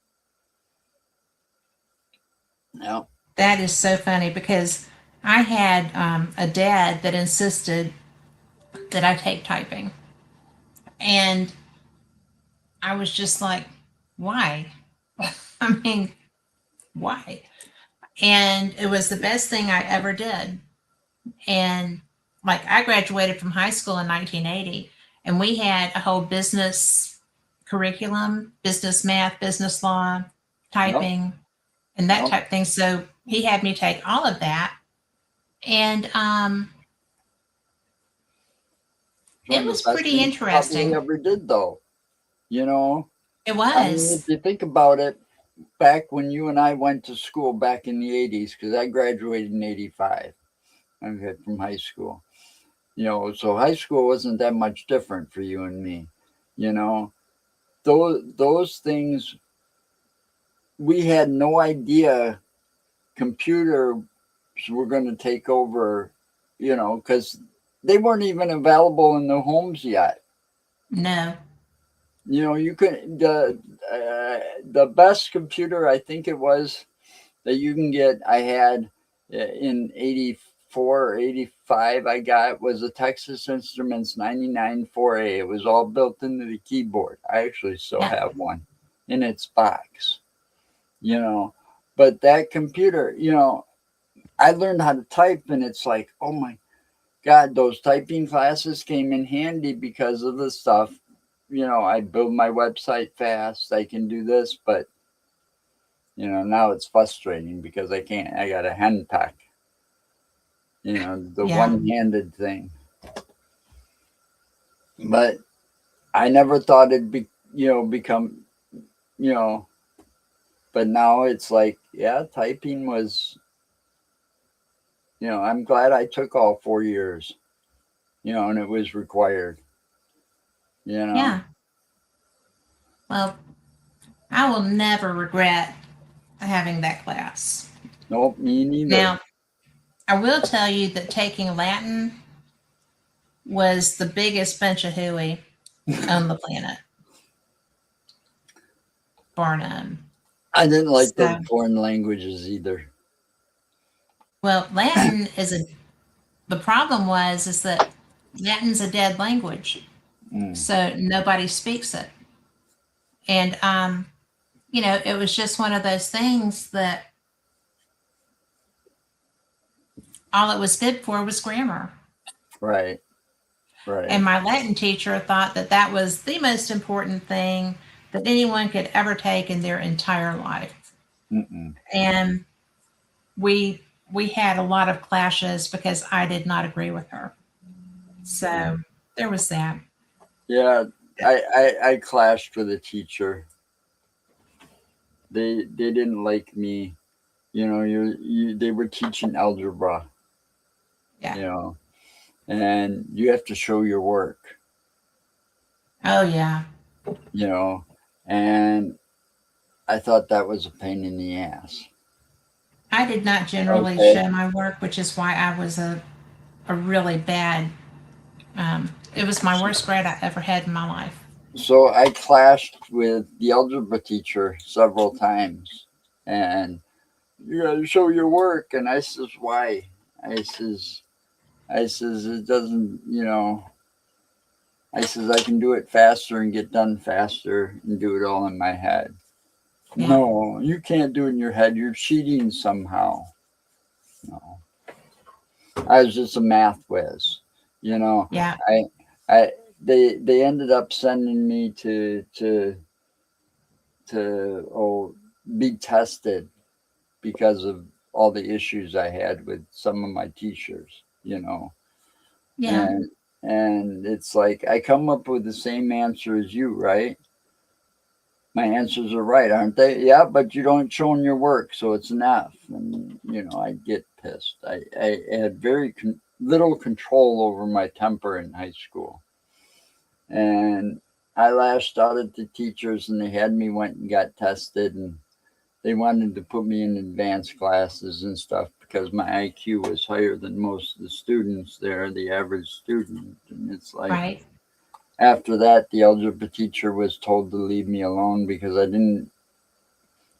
Yeah. That is so funny because I had a dad that insisted that I take typing. And I was just like, why? I mean, why? And it was the best thing I ever did. And like, I graduated from high school in 1980, and we had a whole business curriculum, business math, business law, Yep. typing, and that Yep. type of thing. So he had me take all of that. And It's one it of the was best pretty things you probably interesting. ever did, though. You know, It I mean, if was. you think about it, back when you and I went to school back in the 80s, because I graduated in 85, okay, from high school. So high school wasn't that much different for you and me. You know, those things, we had no idea computers were going to take over, because they weren't even available in the homes yet. No. You could the best computer I think it was that you can get. I had in 84 or 85. I got was a Texas Instruments 99 4A. It was all built into the keyboard. I actually still Yeah. have one in its box. But that computer, I learned how to type, and it's like, oh my God, those typing classes came in handy because of the stuff I build my website fast. I can do this, but now it's frustrating because I can't. I got a hen peck. The Yeah. one-handed thing. But I never thought it'd become, you know. But now it's like, yeah, typing was. I'm glad I took all 4 years. And it was required. You know. Yeah. Well, I will never regret having that class. Nope, me neither. Now, I will tell you that taking Latin was the biggest bunch of hooey on the planet, bar none. I didn't like those So, foreign languages either. well, Latin is the problem is that Latin's a dead language. Mm, So nobody speaks it. And, it was just one of those things that all it was good for was grammar. right, right. And my Latin teacher thought that that was the most important thing that anyone could ever take in their entire life. Mm-mm. And we had a lot of clashes because I did not agree with her. So there was that. Yeah, I clashed with a teacher. They didn't like me. They were teaching algebra. Yeah. And you have to show your work. Oh yeah. You know, and I thought that was a pain in the ass. I did not generally Okay. show my work, which is why I was a really bad. It was my worst grade I ever had in my life. So I clashed with the algebra teacher several times, and you got to show your work. And I says, why? I says it doesn't. I says I can do it faster and get done faster and do it all in my head. Yeah. No, you can't do it in your head. You're cheating somehow. No, I was just a math whiz. Yeah. I they ended up sending me to be tested because of all the issues I had with some of my teachers. Yeah. And it's like I come up with the same answer as you, right? My answers are right, aren't they? Yeah, but you don't show in your work, so it's an F. And I get pissed. I had very little control over my temper in high school, and I lashed out at the teachers, and they had me went and got tested, and they wanted to put me in advanced classes and stuff because my IQ was higher than most of the students there, the average student. And it's like, Right. after that, the algebra teacher was told to leave me alone because I didn't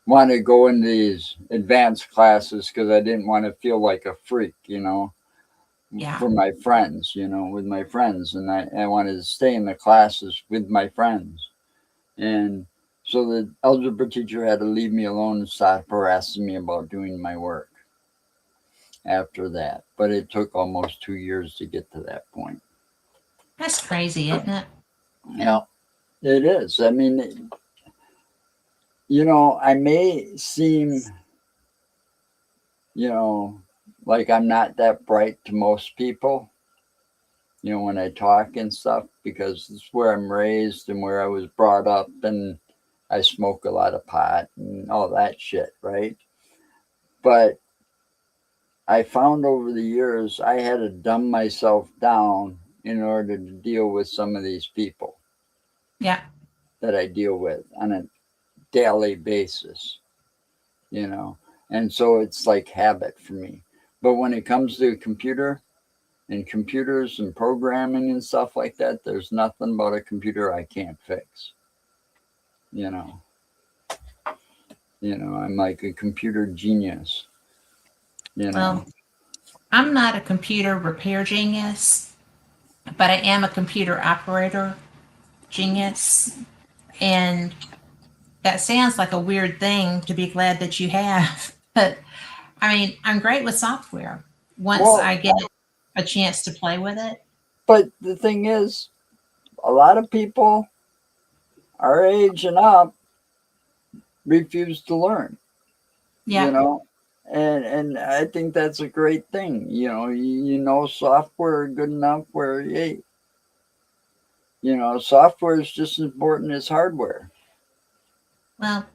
want to go in these advanced classes because I didn't want to feel like a freak, Yeah. for my friends, with my friends. And I wanted to stay in the classes with my friends. And so the algebra teacher had to leave me alone and stop harassing me about doing my work after that. But it took almost 2 years to get to that point. That's crazy, isn't it? Yeah, it is. I mean, I may seem, like I'm not that bright to most people, when I talk and stuff, because it's where I'm raised and where I was brought up, and I smoke a lot of pot and all that shit, right? But I found over the years I had to dumb myself down in order to deal with some of these people Yeah. that I deal with on a daily basis, and so it's like habit for me. But when it comes to a computer and computers and programming and stuff like that, there's nothing about a computer I can't fix. You know, I'm like a computer genius. Well, I'm not a computer repair genius, but I am a computer operator genius. And that sounds like a weird thing to be glad that you have. But I mean, I'm great with software once Well, I get a chance to play with it. but the thing is, a lot of people our age and up refuse to learn, you Yeah. know. And I think that's a great thing. You know software good enough where, hey, software is just as important as hardware. Well,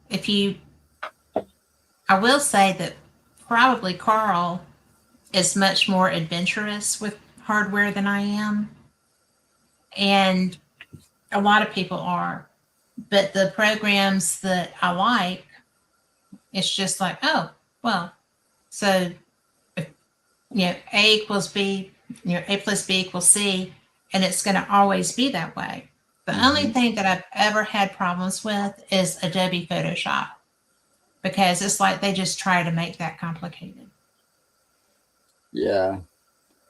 I will say that probably Carl is much more adventurous with hardware than I am. And a lot of people are. But the programs that I like, it's just like, oh, well, so if, A equals B, A plus B equals C, and it's going to always be that way. The only Hmm. thing that I've ever had problems with is Adobe Photoshop because it's like they just try to make that complicated. Yeah,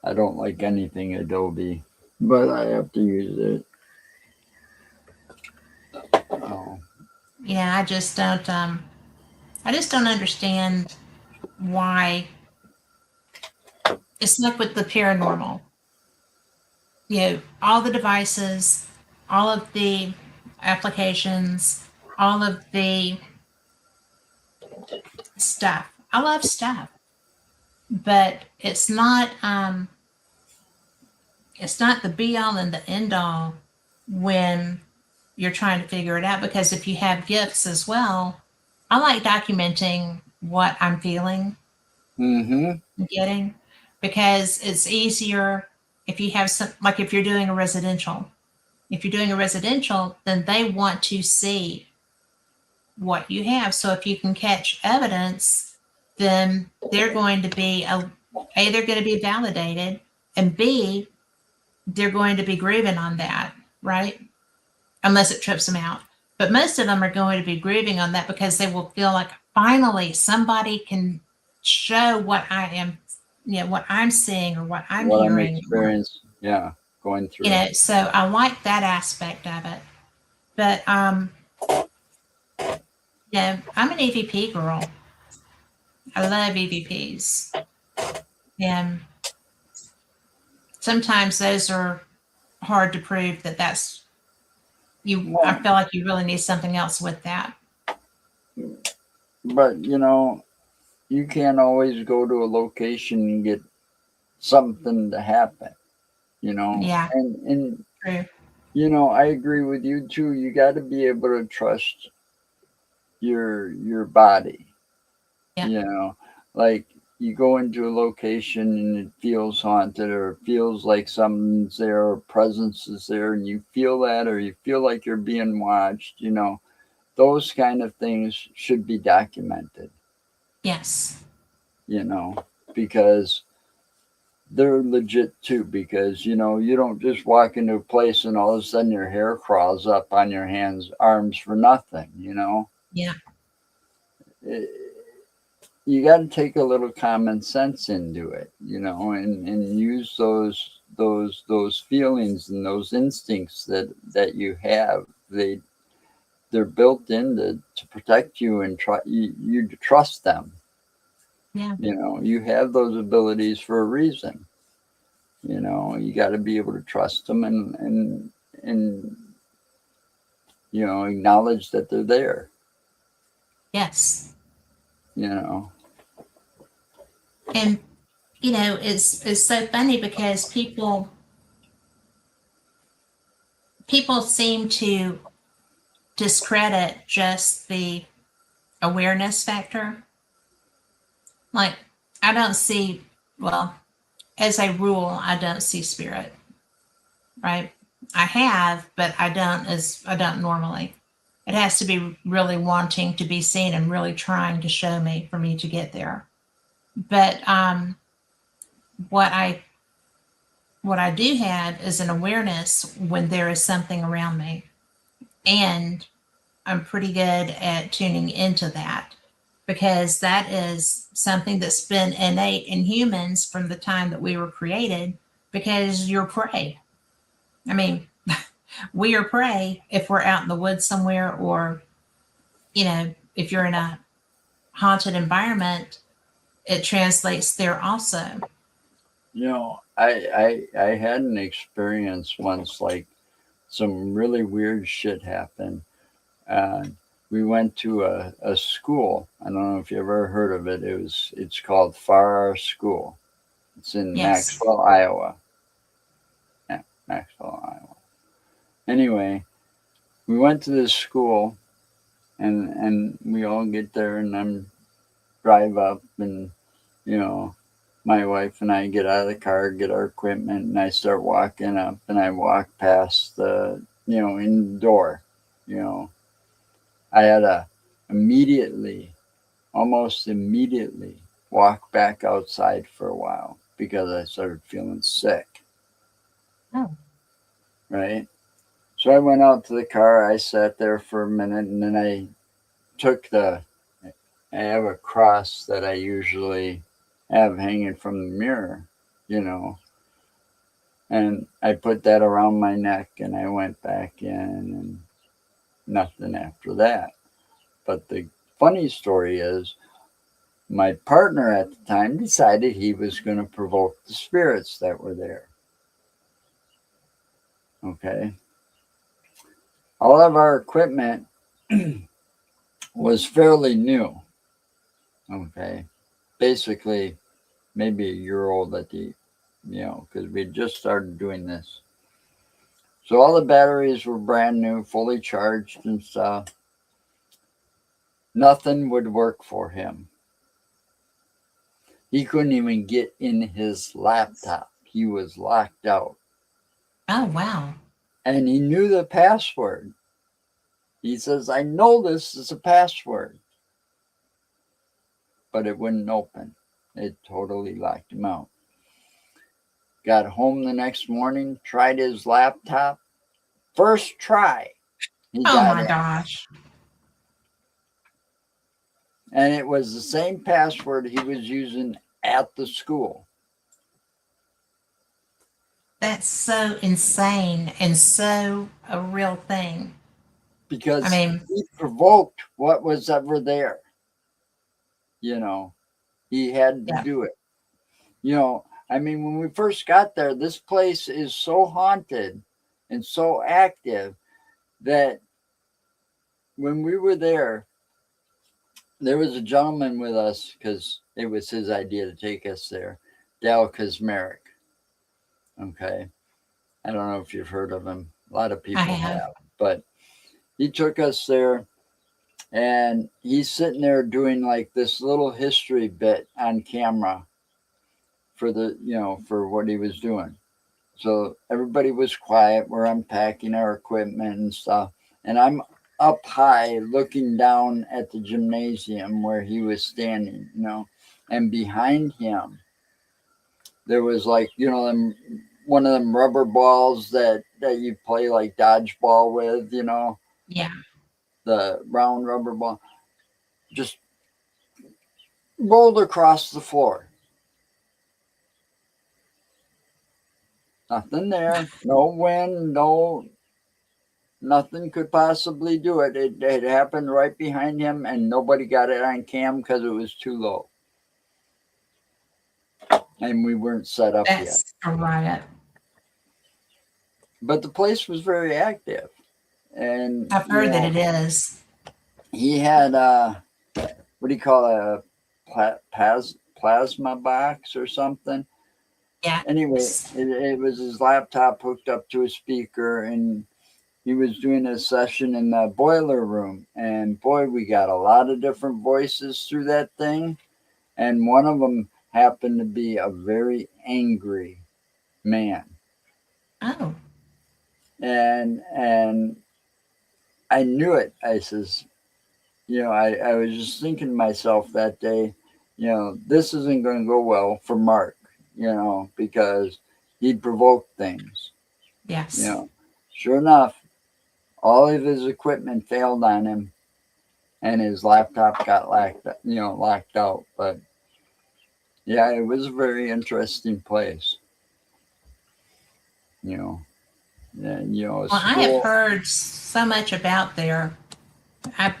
I don't like anything Adobe, but I have to use it. Oh. Yeah, I just don't understand why it's like with the paranormal. All the devices, all of the applications, all of the stuff. I love stuff, but it's not the be all and the end all when you're trying to figure it out because if you have gifts as well, I like documenting what I'm feeling Hmm. and getting because it's easier if you have some like if you're doing a residential. If you're doing a residential, then they want to see what you have. So if you can catch evidence, then they're going to be they're going to be validated, and B, they're going to be grieving on that, right? Unless it trips them out. But most of them are going to be grieving on that because they will feel like finally somebody can show what I am, what I'm seeing or what I'm What I'm hearing, or experiencing, yeah, going through. so I like that aspect of it. But I'm an EVP girl. I love EVPs. And sometimes those are hard to prove that's you. I Well, feel like you really need something else with that. but you can't always go to a location and get something to happen, Yeah, and true. I agree with you too. You got to be able to trust your body, Yeah, you know, like you go into a location and it feels haunted or it feels like something's there or presence is there and you feel that or you feel like you're being watched, those kind of things should be documented, yes, you know, because they're legit too. Because you don't just walk into a place and all of a sudden your hair crawls up on your hands, arms for nothing. yeah, It, you got to take a little common sense into it, and use those feelings and those instincts that you have. They're built in to protect you and try you to trust them. yeah, You have those abilities for a reason. You got to be able to trust them and acknowledge that they're there. yes. You know. And it's so funny because people seem to discredit just the awareness factor. Like I don't see well, as a rule, I don't see spirit, right? I have, but I don't normally. It has to be really wanting to be seen and really trying to show me for me to get there. But what I what I do have is an awareness when there is something around me, and I'm pretty good at tuning into that because that is something that's been innate in humans from the time that we were created because you're prey. I mean, we are prey if we're out in the woods somewhere or, if you're in a haunted environment, it translates there also. I had an experience once, like some really weird shit happened. Uh, we went to a school. I don't know if you ever heard of it. It's called Farrar School. It's in Yes. Maxwell, Iowa. Yeah, Maxwell, Iowa. Anyway, we went to this school, and we all get there, and I'm drive up, and you know, my wife and I get out of the car, get our equipment, and I start walking up, and I walk past the, in the door. You know, I had to immediately, almost immediately, walk back outside for a while because I started feeling sick, Oh, right? So I went out to the car, I sat there for a minute, and then took I have a cross that I usually have hanging from the mirror, you know, and I put that around my neck and I went back in and nothing after that. But the funny story is my partner at the time decided he was going to provoke the spirits that were there. Okay. All of our equipment was fairly new. Okay. Basically, maybe a year old at the, because we just started doing this. So all the batteries were brand new, fully charged and stuff. Nothing would work for him. He couldn't even get in his laptop. He was locked out. oh, wow. And he knew the password. He says, I know this is a password. But it wouldn't open. It totally locked him out. Got home the next morning, tried his laptop. First try, he Oh got my in. gosh. And it was the same password he was using at the school. That's so insane and so a real thing. I Because mean, he provoked what was ever there. He had to yeah. do it. I mean, when we first got there, this place is so haunted and so active that when we were there was a gentleman with us because it was his idea to take us there, Dal Kazmarek. Okay. I don't know if you've heard of him. A lot of I people have. have, but he took us there and he's sitting there doing like this little history bit on camera for for what he was doing. So everybody was quiet. We're unpacking our equipment and stuff. And I'm up high looking down at the gymnasium where he was standing, and behind him there was like, one of them rubber balls that you play like dodgeball with, Yeah. the round rubber ball, just rolled across the floor. Nothing there, no wind, nothing could possibly do it. It happened right behind him, and nobody got it on cam because it was too low, and we weren't set up yet. That's a riot. But the place was very active, and I've heard that it is. he had what do you call it, a plasma box or something. Yeah. Anyway, it was his laptop hooked up to a speaker, and he was doing a session in the boiler room. And boy, we got a lot of different voices through that thing. And one of them happened to be a very angry man. Oh, And I knew it. I says, I was just thinking to myself that day, this isn't going to go well for Mark, because he provoked things. yes. Sure enough, all of his equipment failed on him, and his laptop got locked out. But yeah, it was a very interesting place. And Well, I have school. heard so much about there. I,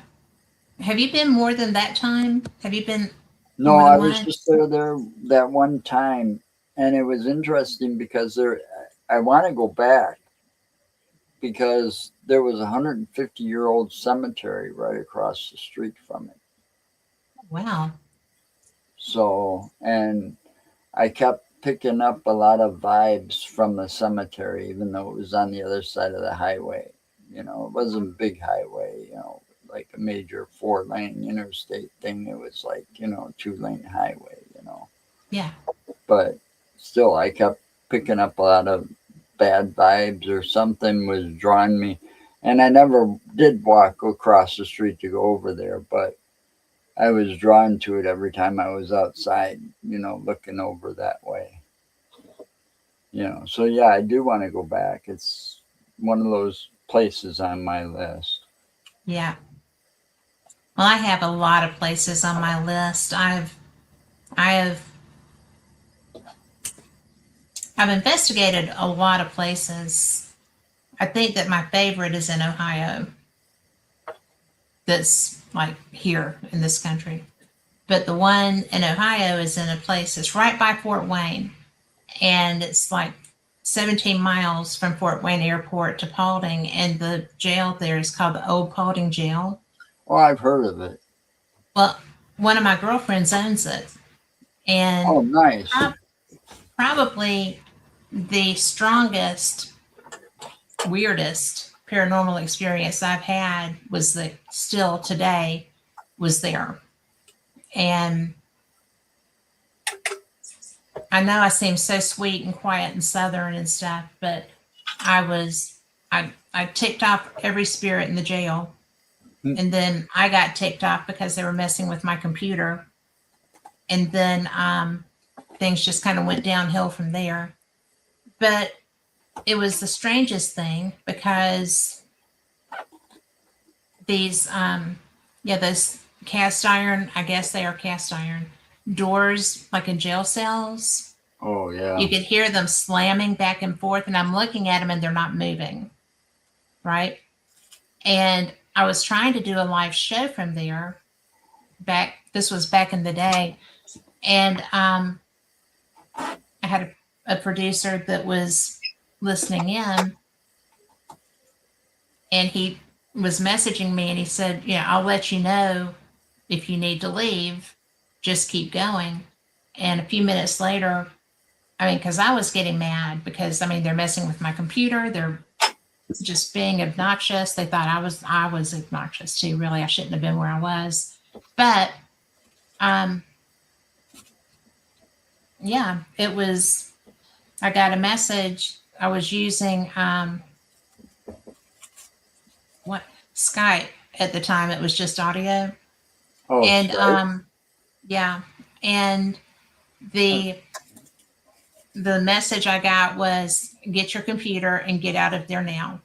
have you been more than that time? Have you been No, more I than was just once? there that one time, and it was interesting because I want to go back. because there was a 150-year-old cemetery right across the street from it. Wow. So, and I kept picking up a lot of vibes from the cemetery, even though it was on the other side of the highway. You know, it wasn't a big highway, you know, like a major 4-lane interstate thing. It was like, you know, 2-lane highway, you know. Yeah. But still, I kept picking up a lot of bad vibes or something was drawing me. And I never did walk across the street to go over there, but I was drawn to it every time I was outside, you know, looking over that way. You know, so yeah, I do want to go back. It's one of those places on my list. Yeah. Well, I have a lot of places on my list. I have I've investigated a lot of places. I think that my favorite is in Ohio. That's like here in this country. But the one in Ohio is in a place that's right by Fort Wayne. And it's like 17 miles from Fort Wayne Airport to Paulding. And the jail there is called the Old Paulding Jail. Oh, I've heard of it. Well, one of my girlfriends owns it. Oh, And nice. probably the strongest, weirdest paranormal experience I've had was the still today was there. And I know I seem so sweet and quiet and southern and stuff, but I ticked off every spirit in the jail. And then I got ticked off because they were messing with my computer. And then things just kind of went downhill from there. But it was the strangest thing because these those cast iron, I guess they are cast iron doors, like in jail cells, Oh, yeah. you could hear them slamming back and forth, and I'm looking at them and they're not moving, right? And I was trying to do a live show from there. This was back in the day, and I had a producer that was listening in, and he was messaging me, and he said, "Yeah, I'll let you know if you need to leave. Just keep going." And a few minutes later, I mean, because I was getting mad because I mean they're messing with my computer, they're just being obnoxious. They thought I was obnoxious too. Really, I shouldn't have been where I was, but um, yeah, it was. I got a message. I was using what Skype at the time. It was just audio, Oh, and Skype. yeah, and the the message I got was get your computer and get out of there now.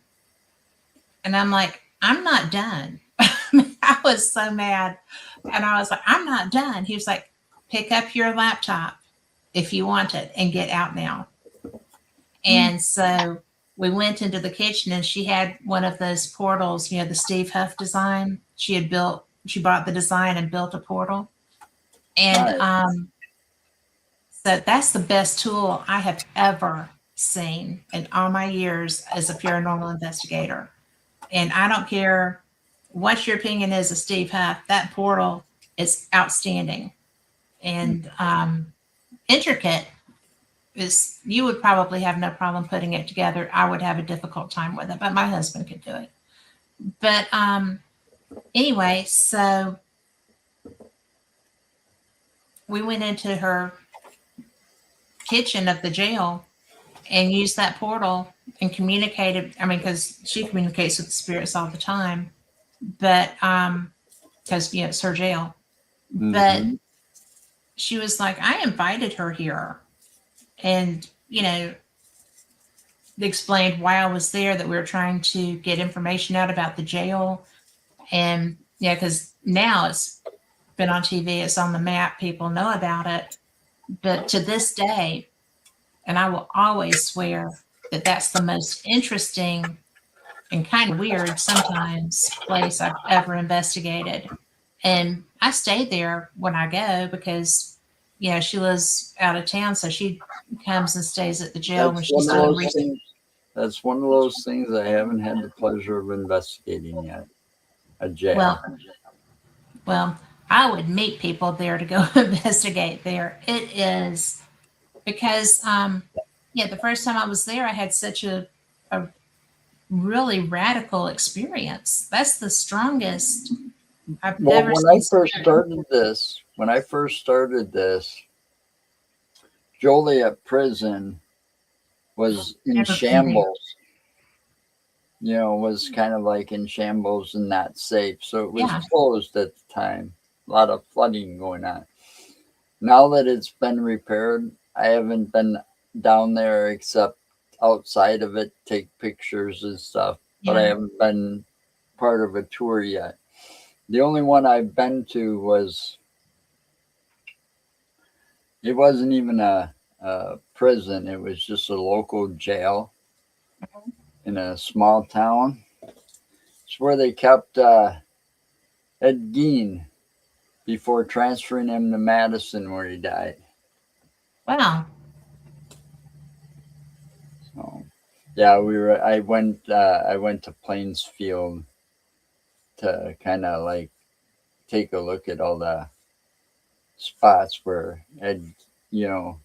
And I'm like, I'm not done. I was so mad. And I was like, I'm not done. He was like, pick up your laptop if you want it and get out now. And so we went into the kitchen and she had one of those portals, the Steve Huff design. She bought the design and built a portal. And Nice. So that's the best tool I have ever seen in all my years as a paranormal investigator. And I don't care what your opinion is of Steve Huff, that portal is outstanding and intricate. Is you would probably have no problem putting it together. I would have a difficult time with it, but my husband could do it. But anyway, so we went into her kitchen of the jail and used that portal and communicated. I mean, because she communicates with the spirits all the time, but because it's her jail. But Mhm. she was like, I invited her here, and explained why I was there. That we were trying to get information out about the jail, and because now it's been on TV, it's on the map, people know about it. But to this day, and I will always swear that that's the most interesting and kind of weird sometimes place I've ever investigated. And I stayed there when I go because, she lives out of town. So she comes and stays at the jail when That's she's one of doing those research. things. That's one of those things I haven't had the pleasure of investigating yet. A jail. Well, well, I would meet people there to go investigate there. It is because, yeah, the first time I was there, I had such a really radical experience. That's the strongest I've Well, ever seen spirit. when I first started this, Joliet Prison was in Never been there. shambles. Was kind of like in shambles and not safe. So it was Yeah. closed at the time. A lot of flooding going on. Now that it's been repaired, I haven't been down there except outside of it, take pictures and stuff, but I Yeah. haven't been part of a tour yet. The only one I've been to was, it wasn't even a prison, it was just a local jail in a small town. It's where they kept Ed Gein before transferring him to Madison, where he died. Wow. So, yeah, we were. I went. I went to Plainsfield to kind of like take a look at all the spots where Ed, you know,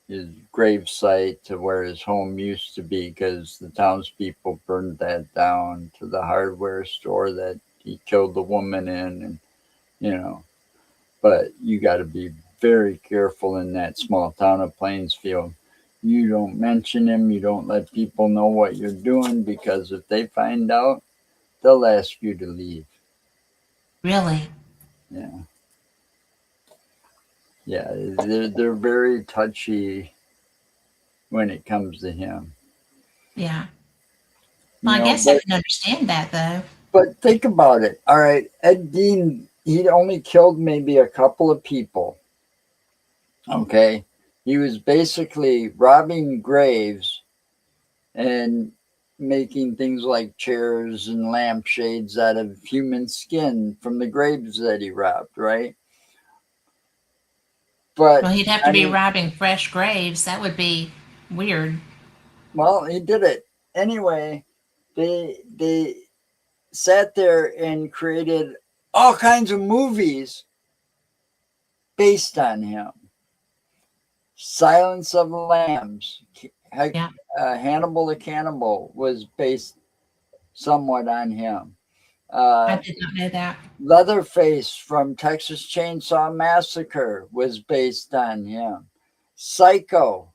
his grave site to where his home used to be, because the townspeople burned that down, to the hardware store that he killed the woman in, and you know. But you got to be very careful in that small town of Plainsfield. You don't mention him. You don't let people know what you're doing, because if they find out, they'll ask you to leave. Really? Yeah, yeah. They're very touchy when it comes to him. Yeah. Well, You I know, guess I but can understand that though. but think about it. All right, Ed Gein, he only killed maybe a couple of people. Okay, he was basically robbing graves and making things like chairs and lampshades out of human skin from the graves that he robbed, right? Well, But he'd have to I be mean, robbing fresh graves. That would be weird. well, he did it anyway. They sat there and created all kinds of movies based on him. Silence of the Lambs, heck, Yeah. Hannibal the Cannibal was based somewhat on him. I Uh, did not know that. Leatherface from Texas Chainsaw Massacre was based on him. Psycho,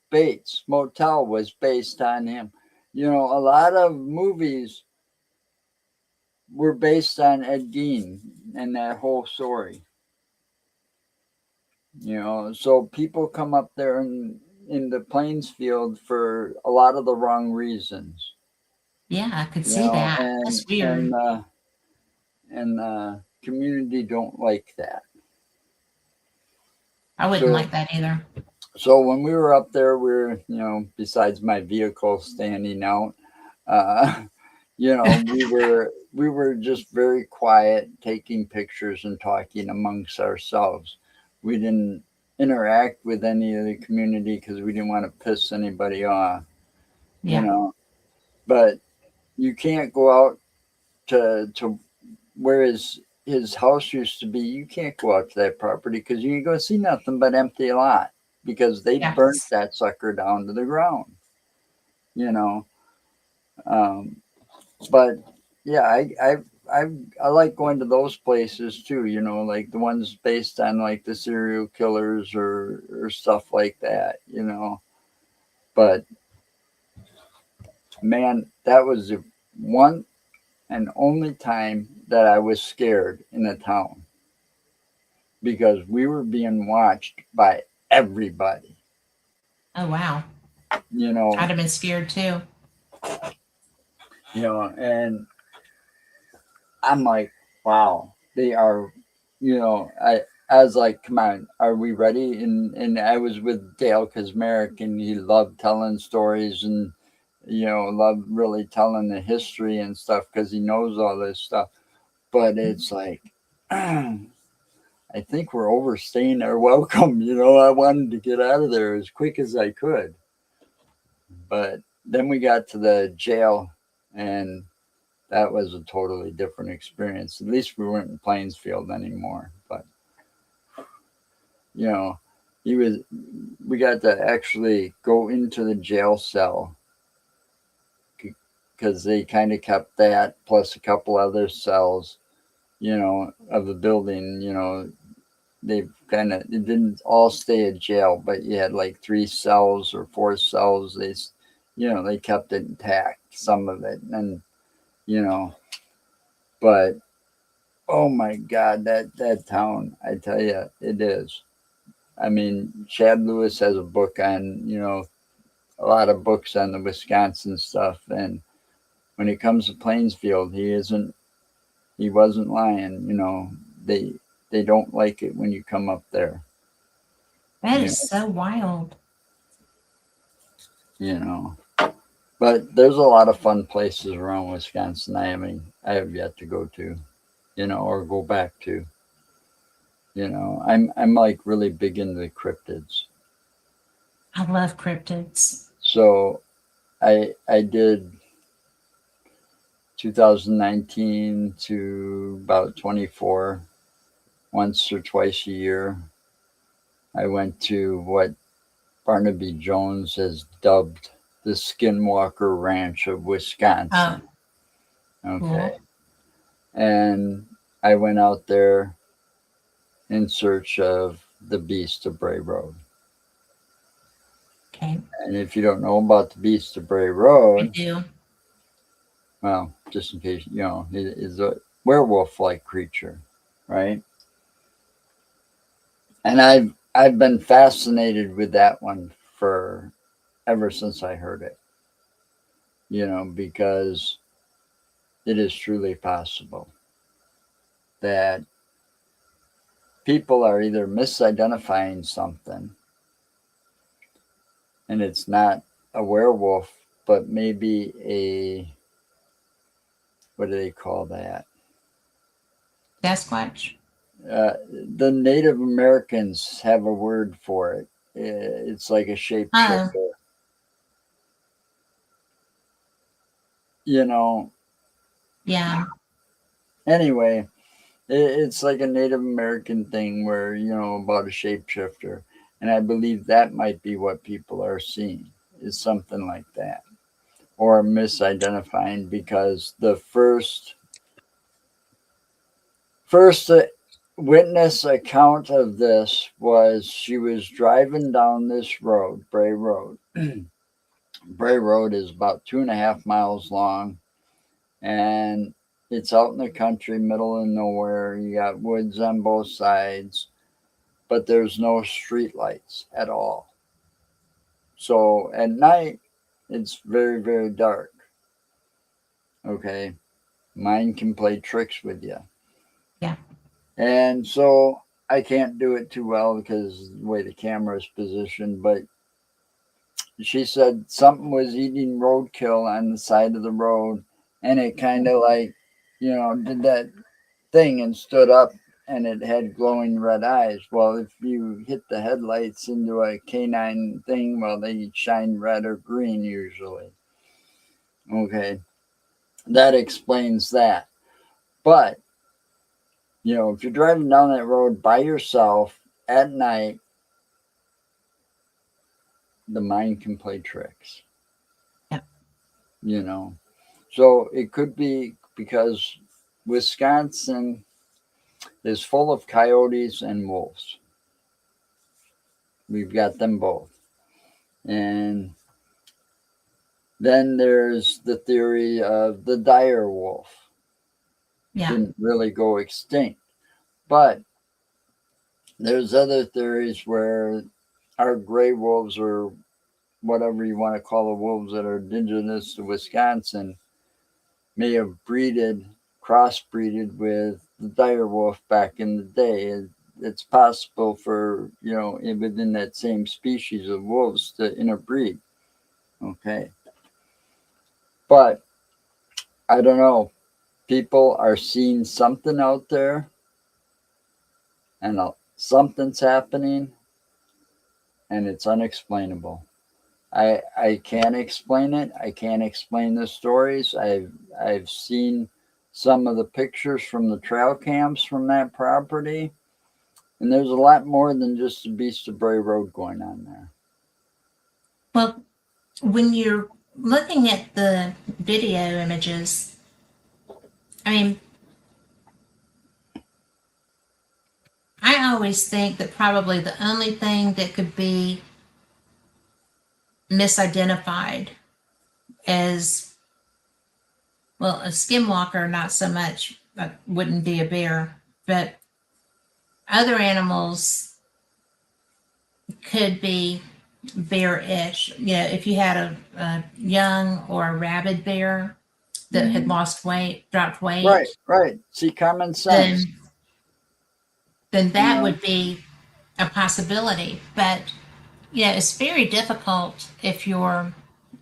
Bates Motel was based on him. A lot of movies were based on Ed Gein and that whole story. So people come up there in the Plainsfield for a lot of the wrong reasons. Yeah, I could see that. And That's weird. community don't like that. I wouldn't So like that either. So when we were up there, we were, besides my vehicle standing out, uh, we were just very quiet, taking pictures and talking amongst ourselves. We didn't interact with any of the community because we didn't want to piss anybody off, you Yeah. know. But you can't go out to where his house used to be. You can't go out to that property because you ain't gonna see nothing but empty lot, because they burnt Yes. that sucker down to the ground. You know, um, but yeah, I like going to those places too. Like the ones based on like the serial killers or stuff like that. But man, that was the one and only time that I was scared in a town, because we were being watched by everybody. Oh, wow. You know, I'd have been scared too. and I'm like, wow, they are. I was like, come on, are we ready? And I was with Dale Kazmarek, and he loved telling stories, and loved really telling the history and stuff because he knows all this stuff. But it's like, I think we're overstaying our welcome. I wanted to get out of there as quick as I could. But then we got to the jail, and that was a totally different experience. At least we weren't in Plainsfield anymore. But you know, he was. We got to actually go into the jail cell because they kind of kept that plus a couple other cells, of the building. They kind of it didn't all stay at jail, but you had like 3 cells or 4 cells. They kept it intact, some of it, and you know, but oh my God, that town, I tell you, it is. I mean, Chad Lewis has a book on, a lot of books on the Wisconsin stuff, and when it comes to Plainsfield, he wasn't lying. They don't like it when you come up there. That You is so wild. you know. But there's a lot of fun places around Wisconsin. I have yet to go to, or go back to. I'm like really big into the cryptids. I love cryptids. So I did 2019 to about 24, once or twice a year. I went to what Barnaby Jones has dubbed the Skinwalker Ranch of Wisconsin. Okay. Cool. And I went out there in search of the Beast of Bray Road. Okay. And if you don't know about the Beast of Bray I Road, do. well, just in case, it is a werewolf-like creature, right? And I've been fascinated with that one for ever since I heard it. Because it is truly possible that people are either misidentifying something, and it's not a werewolf, but maybe what do they call that? Sasquatch. The Native Americans have a word for it. It's like a shapeshifter. Yeah. Anyway, it's like a Native American thing where, about a shapeshifter. And I believe that might be what people are seeing, is something like that. Or misidentifying, because the first witness account of this was she was driving down this road, Bray Road. Bray Road is about 2.5 miles long, and it's out in the country, middle of nowhere. You got woods on both sides, but there's no street lights at all. So at night, it's very, very dark. Okay. Mind can play tricks with you. Yeah. And so I can't do it too well because the way the camera is positioned, but she said something was eating roadkill on the side of the road, and it kind of like, did that thing and stood up, and it had glowing red eyes. Well, if you hit the headlights into a canine thing, well, they shine red or green usually. Okay. That explains that. But, if you're driving down that road by yourself at night, the mind can play tricks. Yeah. So it could be because Wisconsin is full of coyotes and wolves. We've got them both. And then there's the theory of the dire wolf. Yeah. Didn't really go extinct. But there's other theories where our gray wolves, or whatever you want to call the wolves that are indigenous to Wisconsin, may have crossbreeded with the dire wolf back in the day. It's possible for, within that same species of wolves to interbreed. Okay. But I don't know. People are seeing something out there, and something's happening, and it's unexplainable. I can't explain it. I can't explain the stories. I've seen some of the pictures from the trail cams from that property, and there's a lot more than just the Beast of Bray Road going on there. Well, when you're looking at the video images, I mean, I always think that probably the only thing that could be misidentified as, well, a skinwalker, not so much, that wouldn't be a bear, but other animals could be bear-ish. You know, if you had a young or a rabid bear that had lost weight, dropped Right, weight, right. See, common then sense. then You that know, would be a possibility. But you know, it's very difficult if you're,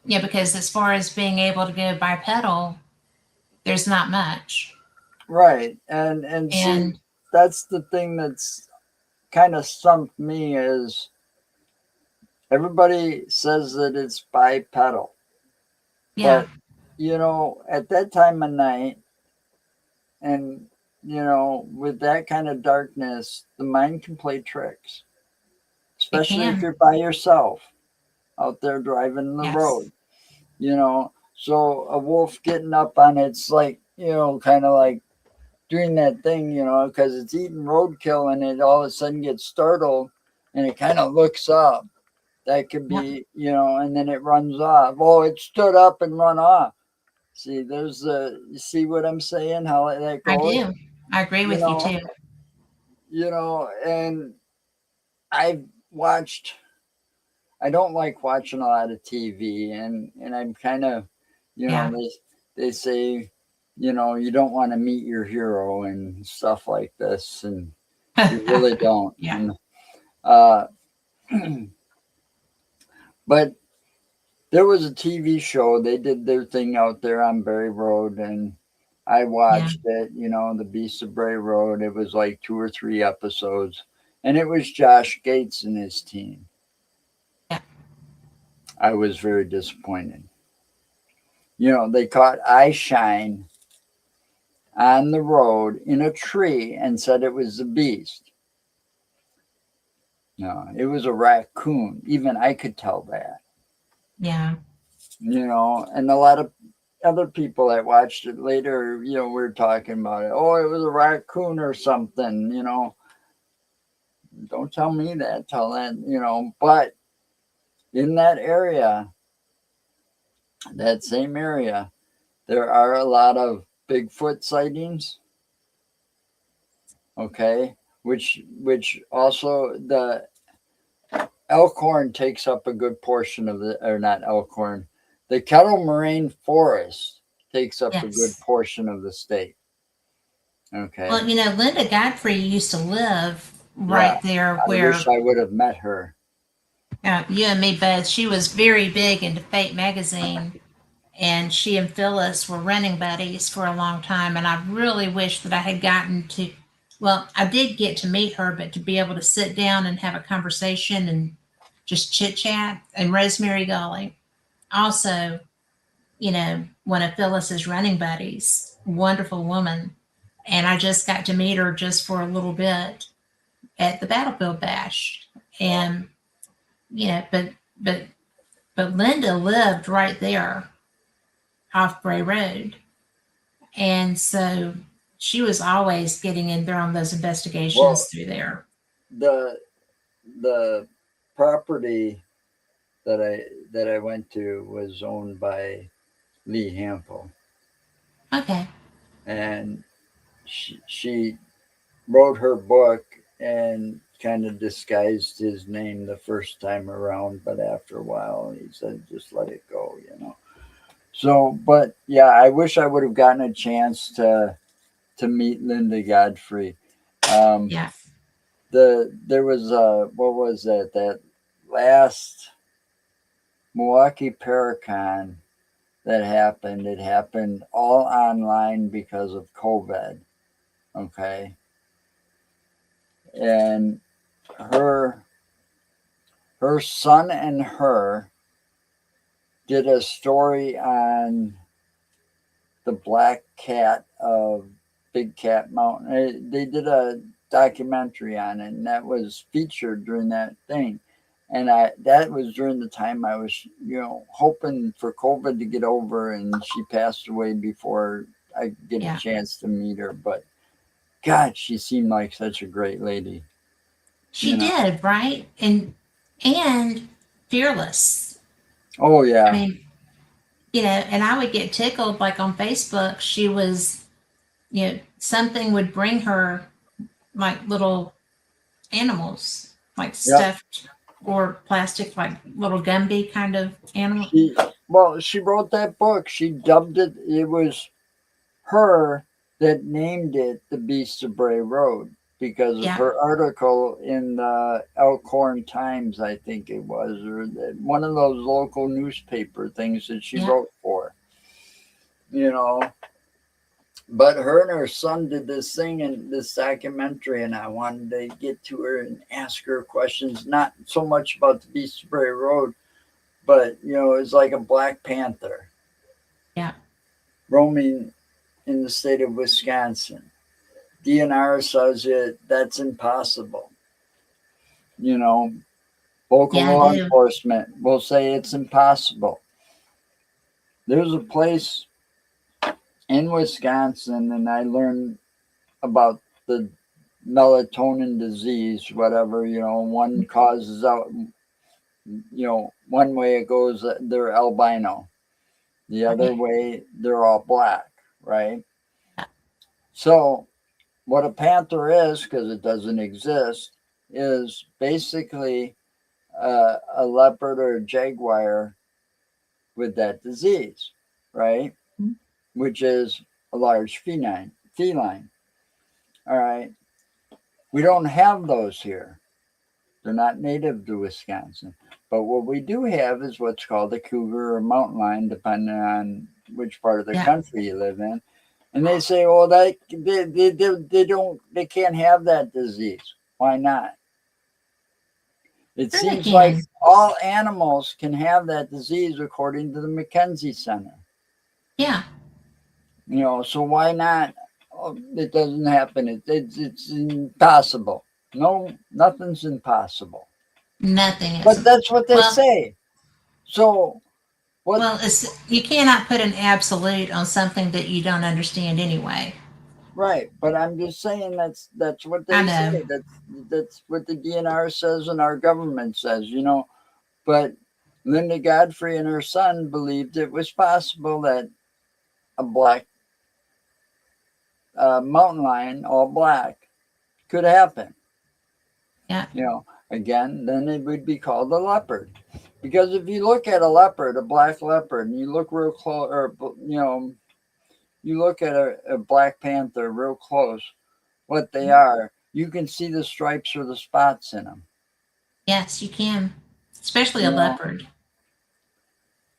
you know, because as far as being able to go bipedal, there's not much. right. And see, And that's the thing that's kind of stumped me is everybody says that it's bipedal, yeah, but you know, at that time of night, and you know, with that kind of darkness, the mind can play tricks, it especially if can. you're by yourself out there driving the Yes. road. You know, so a wolf getting up on its like, you know, kind of like doing that thing, you know, because it's eating roadkill and it all of a sudden gets startled and it kind of looks up. That could Yep. be, you know, and then it runs off. Oh, it stood up and run off. See, there's you see what I'm saying? How that I goes, do. I agree you with you know, too. and I've watched. I don't like watching a lot of TV, and I'm kind of, you know, Yeah. they say, you know, you don't want to meet your hero and stuff like this, and you really don't. Yeah. And uh, but there was a TV show. They did their thing out there on Berry Road, and I Yeah. watched it. You know, The Beast of Bray Road. It was like 2 or 3 episodes, and it was Josh Gates and his team. Yeah. I was very disappointed. You know, they caught eye shine on the road in a tree and said it was the beast. No, it was a raccoon. Even I could tell that. Yeah. You know, and a lot of other people that watched it later, you know, we were talking about it. Oh, it was a raccoon or something, you know. Don't tell me that, tell that, you know. But in that area, that same area, there are a lot of Bigfoot sightings. Okay. Which also the Elkhorn takes up a good portion of the, or not Elkhorn, the Kettle Moraine Forest takes up a good Yes. portion of the state. Well, Okay. you know, Linda Godfrey used to live Yeah. right there I wish where I would have met her. you and me both. She was very big into Fate magazine, and she and Phyllis were running buddies for a long time. And I really wish that I had gotten to, well, I did get to meet her, but to be able to sit down and have a conversation and just chit chat. And Rosemary Gully, also, you know, one of Phyllis's running buddies, wonderful woman. And I just got to meet her just for a little bit at the Battlefield Bash. And, you know, but, but Linda lived right there off Bray Road. And so she was always getting in there on those Well, investigations through there. the the property that I went to was owned by Lee Hampel, Okay. and she wrote her book and kind of disguised his name the first time around, but after a while he said, just let it go, you know. So, but yeah, I wish I would have gotten a chance to meet Linda Godfrey. Um, Yeah. there was what was that last Milwaukee Paracon that happened? It happened all online because of COVID. Okay, and her her son and her did a story on the black cat of Big Cat Mountain. They did a documentary on it, and that was featured during that thing. And that was during the time I was, hoping for COVID to get over, and she passed away before I get a Yeah. chance to meet her. But God, she seemed like such a great lady, you She know. did, right? And fearless. Oh I yeah, mean, and I would get tickled like on Facebook, she was, something would bring her like little animals, like yep. stuffed or plastic, like little Gumby kind of animal. She she wrote that book. She dubbed it. It was her that named it the Beast of Bray Road because of Yeah, her article in the Elkhorn Times, I think it was, or one of those local newspaper things that she yeah. wrote for, you know. But her and her son did this thing in this documentary, and I wanted to get to her and ask her questions, not so much about the Beast of Bray Road, but, it's like a Black Panther Yeah. roaming in the state of Wisconsin. DNR says that's impossible. You know, local Yeah, I law do. enforcement will say it's impossible. There's a place in Wisconsin, and I learned about the melatonin disease, whatever, one causes out, one way it goes, they're albino. The other Right. way, they're all black, right? So, what a panther is, because it doesn't exist, is basically a leopard or a jaguar with that disease, right? Mhm. Which is a large feline. Feline. All right. We don't have those here. They're not native to Wisconsin. But what we do have is what's called a cougar or mountain lion, depending on which part of the Yeah. country you live in. And they say, well, they can't have that disease. Why not? It Sure they seems like can. all animals can have that disease according to the McKenzie Center. Yeah. So why not? Oh, it doesn't happen. It's impossible. No, nothing's impossible. Nothing But isn't. that's what they Well, say. So what? you cannot put an absolute on something that you don't understand anyway. Right. But I'm just saying that's what I they know. say. That's what the DNR says and our government says. But Linda Godfrey and her son believed it was possible that a black mountain lion, all black, could happen. Yeah. Again, then it would be called a leopard. Because if you look at a leopard, a black leopard, and you look real close, or, you look at a black panther real close, what they are, you can see the stripes or the spots in them. Yes, you can. Especially a You know, leopard.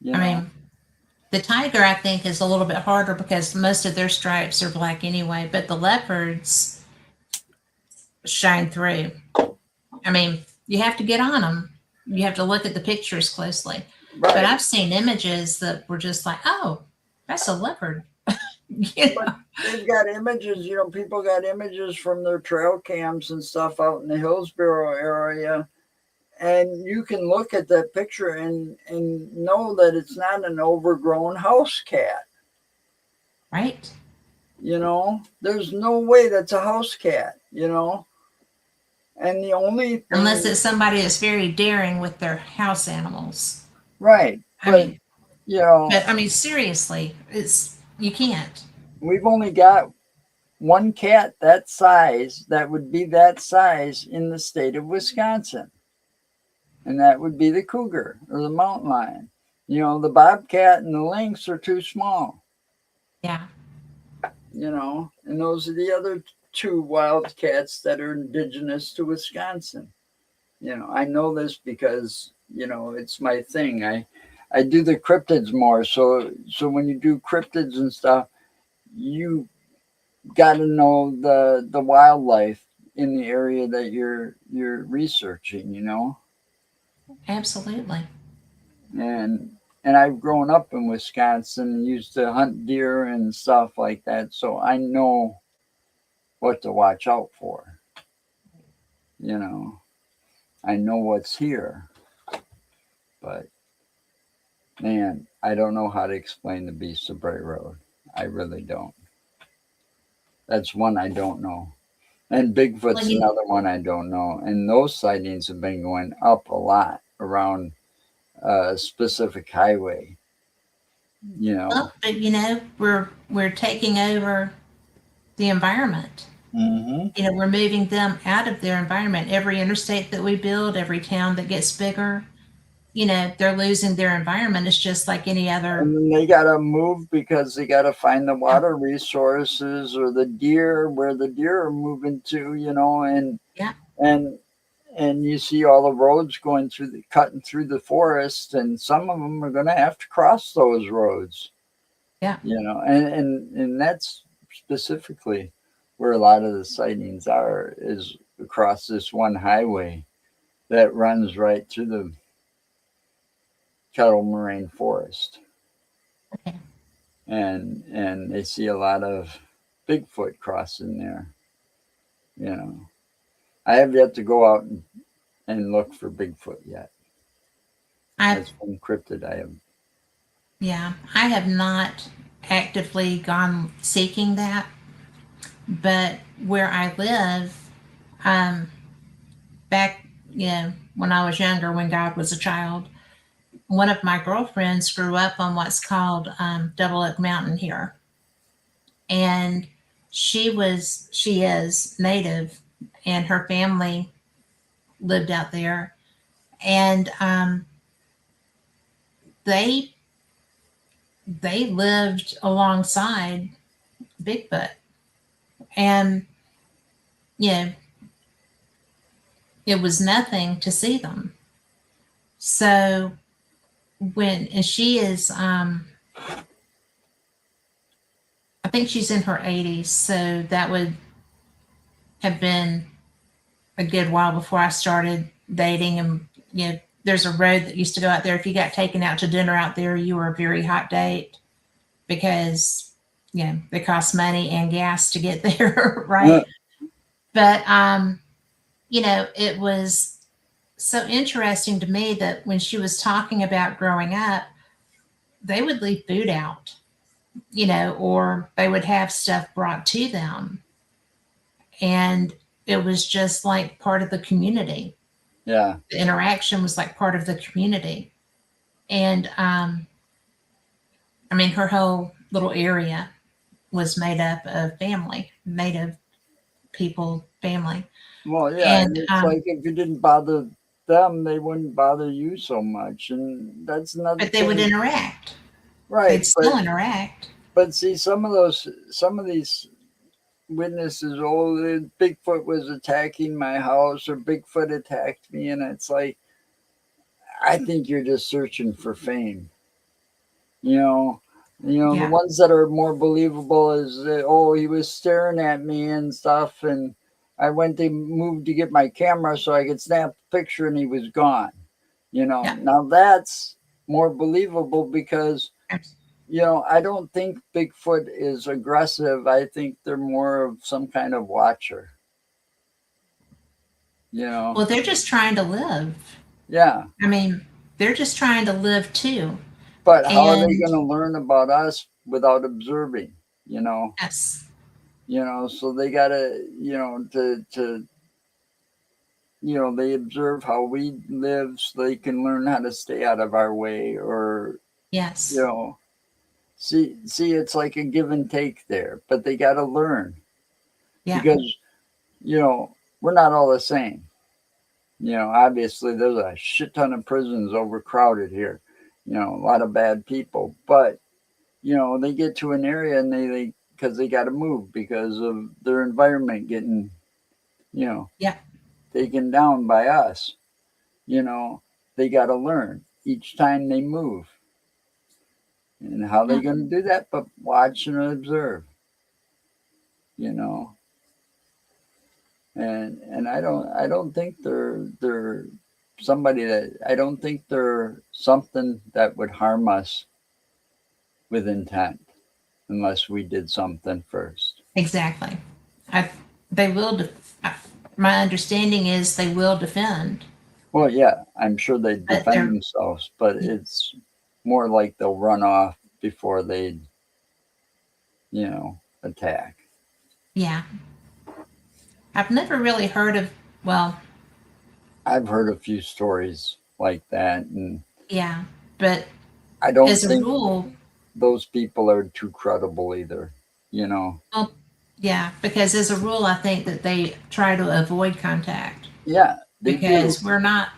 you I know, mean, the tiger, I think, is a little bit harder because most of their stripes are black anyway, but the leopards shine through. I mean, you have to get on them. You have to look at the pictures closely. But right. I've seen images that were just like, oh, that's a leopard. But they've got images, people got images from their trail cams and stuff out in the Hillsborough area. And you can look at that picture and know that it's not an overgrown house cat. Right? There's no way that's a house cat. And the only Unless thing, it's somebody that's very daring with their house animals. right, I mean, you know, but I mean, seriously, you can't. we've only got one cat that size that would be that size in the state of Wisconsin. And that would be the cougar or the mountain lion. The bobcat and the lynx are too small, Yeah. and those are the other two wild cats that are indigenous to Wisconsin. I know this because, it's my thing. I do the cryptids more. So when you do cryptids and stuff, you got to know the wildlife in the area that you're researching, Absolutely. and and I've grown up in Wisconsin and used to hunt deer and stuff like that, so I know what to watch out for. You know, I know what's here, but man, I don't know how to explain the Beast of Bray Road. I really don't. That's one I don't know. And Well, Bigfoot's another one I don't know. And those sightings have been going up a lot around a specific highway. You know. but we're taking over the environment. Mm-hmm. We're moving them out of their environment. Every interstate that we build, every town that gets bigger, they're losing their environment. It's just like any other. And then they gotta move because they gotta find the water resources or the deer where the deer are moving to. Yeah. And and you see all the roads going through cutting through the forest, and some of them are going to have to cross those roads. Yeah. And that's specifically where a lot of the sightings are, is across this one highway that runs right through the kettle moraine forest. Okay. And they see a lot of Bigfoot crossing there. I have yet to go out and look for Bigfoot yet. That's one cryptid I have. Yeah, I have not actively gone seeking that, but where I live, back, when I was younger, when God was a child, one of my girlfriends grew up on what's called Double Oak Mountain here, and she is native, and her family lived out there, and they they lived alongside Bigfoot, and you know it was nothing to see them. So and she is I think she's in her 80s, so that would have been a good while before I started dating. And there's a road that used to go out there. If you got taken out to dinner out there, you were a very hot date, because it costs money and gas to get there, right? But it was so interesting to me that when she was talking about growing up, they would leave food out, or they would have stuff brought to them, and it was just like part of the community. Yeah. The interaction was like part of the community. And I mean, her whole little area was made up of family, native people, family. Well, yeah, And and it's like if you didn't bother them, they wouldn't bother you so much, and that's another but they thing. would interact. Right, They'd still interact. But see, some of these witnesses, Bigfoot was attacking my house, or Bigfoot attacked me, and it's like, I think you're just searching for fame. The ones that are more believable is that, oh, he was staring at me and stuff, and I went to move to get my camera so I could snap the picture, and he was gone. Now that's more believable because, I don't think Bigfoot is aggressive. I think they're more of some kind of watcher. Well, they're just trying to live. Yeah. I mean, they're just trying to live too. But how are they going to learn about us without observing? Yes. So they got to they observe how we live so they can learn how to stay out of our way, or yes, see it's like a give and take there, but they got to learn. Because we're not all the same. Obviously there's a shit ton of prisons overcrowded here, a lot of bad people, but they get to an area and they because they got to move because of their environment getting taken down by us. They got to learn each time they move. And how they going to do that? But watch and observe. And I don't think they're somebody that I don't think they're something that would harm us with intent unless we did something first. Exactly. I, they will. My understanding is they will defend, Well, yeah, I'm sure they but defend they're themselves, but it's more like they'll run off before they, attack. yeah. I've never really heard of. Well, I've heard a few stories like that, and yeah, but I don't as a think rule, those people are too credible either, you know. well, yeah, because as a rule, I think that they try to avoid contact Yeah, they do. because we're not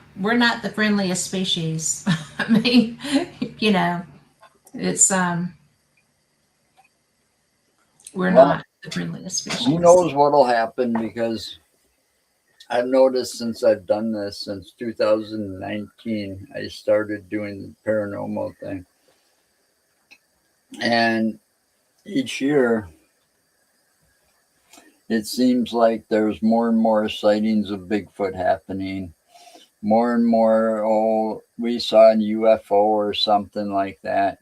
the friendliest species. I mean, you know, it's we're Well, not the friendliest who species. knows what'll happen because I've noticed since I've done this since 2019, I started doing the paranormal thing. And each year, it seems like there's more and more sightings of Bigfoot happening. More and more, oh, we saw a UFO or something like that.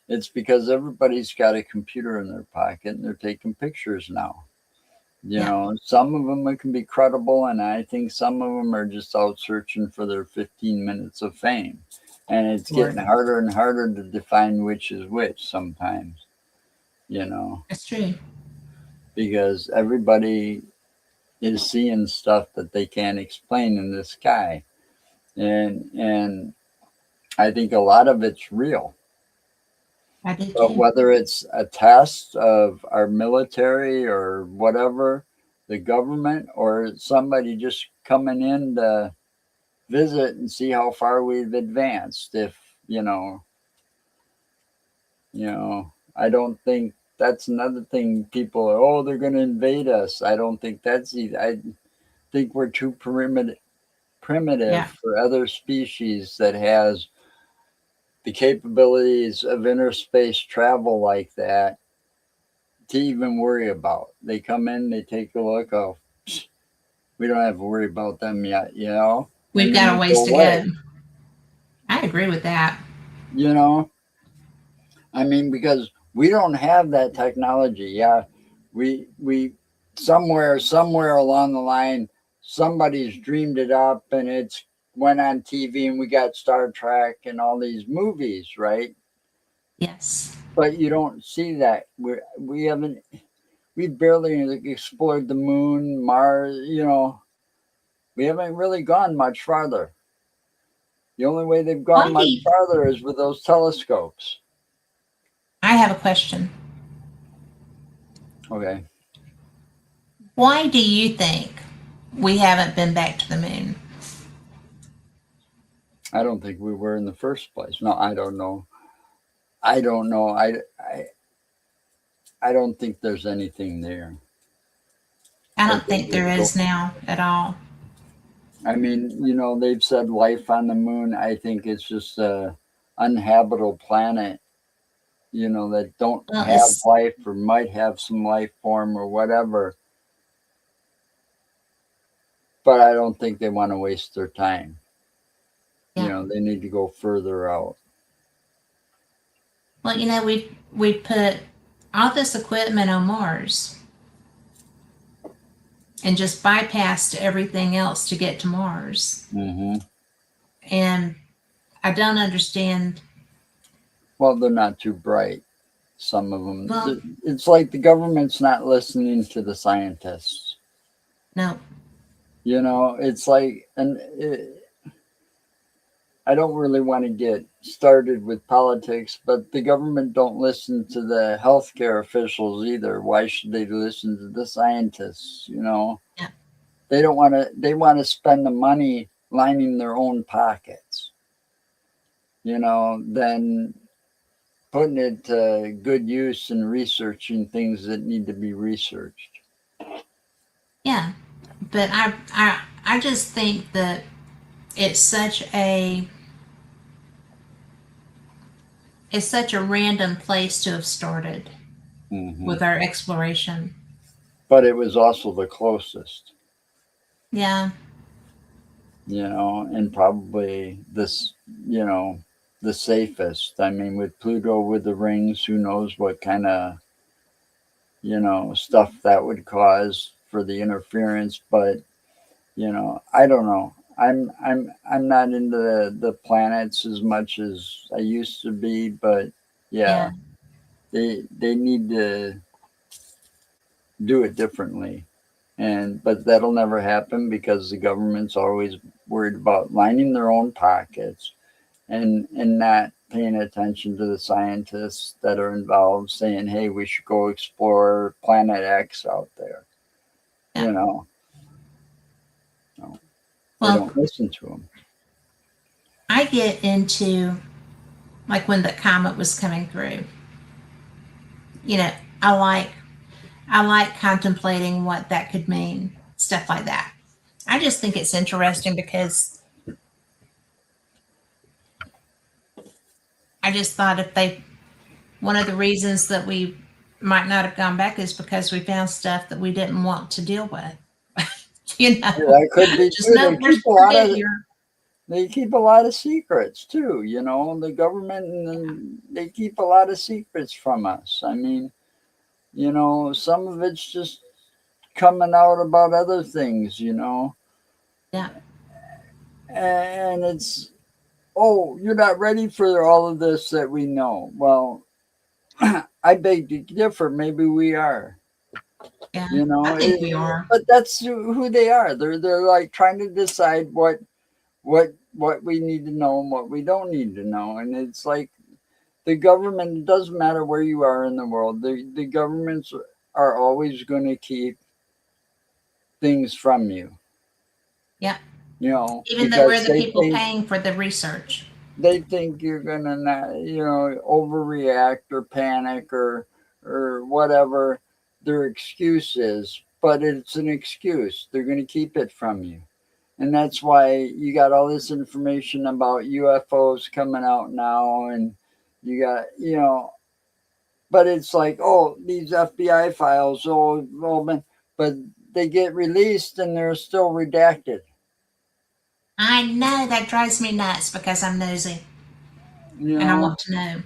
It's because everybody's got a computer in their pocket and they're taking pictures now. Yeah, Some of them can be credible, and I think some of them are just out searching for their 15 minutes of fame. And it's or getting harder and harder to define which is which sometimes, you know, it's true. because everybody is seeing stuff that they can't explain in the sky. And I think a lot of it's real. I do But too. whether it's a test of our military or whatever, the government, or somebody just coming in to visit and see how far we've advanced. If I don't think that's another thing. People are, oh, they're going to invade us. I don't think that's easy. I think we're too primitive Yeah, for other species that has the capabilities of interspace travel like that to even worry about. They come in, they take a look. Oh, we don't have to worry about them yet, we've and then got a they ways go to go. away. I agree with that. You know, I mean, because we don't have that technology. Yeah, we somewhere along the line, somebody's dreamed it up, and it's went on TV, and we got Star Trek and all these movies, right? Yes. But you don't see that. We haven't. We barely explored the moon, Mars. We haven't really gone much farther. The only way they've gone Why do much you, farther is with those telescopes. I have a question. Okay. Why do you think we haven't been back to the moon? I don't think we were in the first place. No, I don't know. I don't know. I don't think there's anything there. I I don't think think there it's is now at all. I mean, they've said life on the moon. I think it's just a uninhabitable planet, that don't Well, have it's life or might have some life form or whatever. But I don't think they want to waste their time. yeah. They need to go further out. Well, we put all this equipment on Mars and just bypassed everything else to get to Mars. Hmm. And I don't understand. Well, they're not too bright. Some of Well, them. It's like the government's not listening to the scientists. no. It's like, I don't really want to get started with politics, but the government don't listen to the healthcare officials either. Why should they listen to the scientists? Yeah. They don't want to. They want to spend the money lining their own pockets. Than putting it to good use and researching things that need to be researched. Yeah. But I just think that it's such a it's such a random place to have started Hmm. with our exploration. But it was also the closest. Yeah. and probably this, you know, the safest. I mean, with Pluto with the rings, who knows what kind of, stuff that would cause for the interference. But, I don't know. I'm not into the planets as much as I used to be, but yeah, Yeah. they need to do it differently. And but that'll never happen because the government's always worried about lining their own pockets and not paying attention to the scientists that are involved saying, hey, we should go explore planet X out there. Yeah. You know, no, they Well, don't listen to them. I get into like when the comet was coming through. You know, I like I like contemplating what that could mean, stuff like that. I just think it's interesting because I just thought if they one of the reasons that we might not have gone back is because we found stuff that we didn't want to deal with. Yeah, that could be Just too. no, we're good here. They keep a lot of secrets too. The government, and they keep a lot of secrets from us. I mean, some of it's just coming out about other things. Yeah. And it's, oh, you're not ready for all of this that we know. Well, I beg to differ. Maybe we are. Yeah. You I know, think we are. but that's who they are. They're like trying to decide what we need to know and what we don't need to know. And it's like the government. It doesn't matter where you are in the world. The governments are always going to keep things from you. Yeah. Even though we're Because the people paying for the research. they think you're gonna not, overreact or panic or whatever their excuse is, but it's an excuse. They're gonna keep it from you. And that's why you got all this information about UFOs coming out now, and you got, but it's like, oh, these FBI files, oh man, but they get released and they're still redacted. I know that drives me nuts because I'm nosy You and I know, want to know.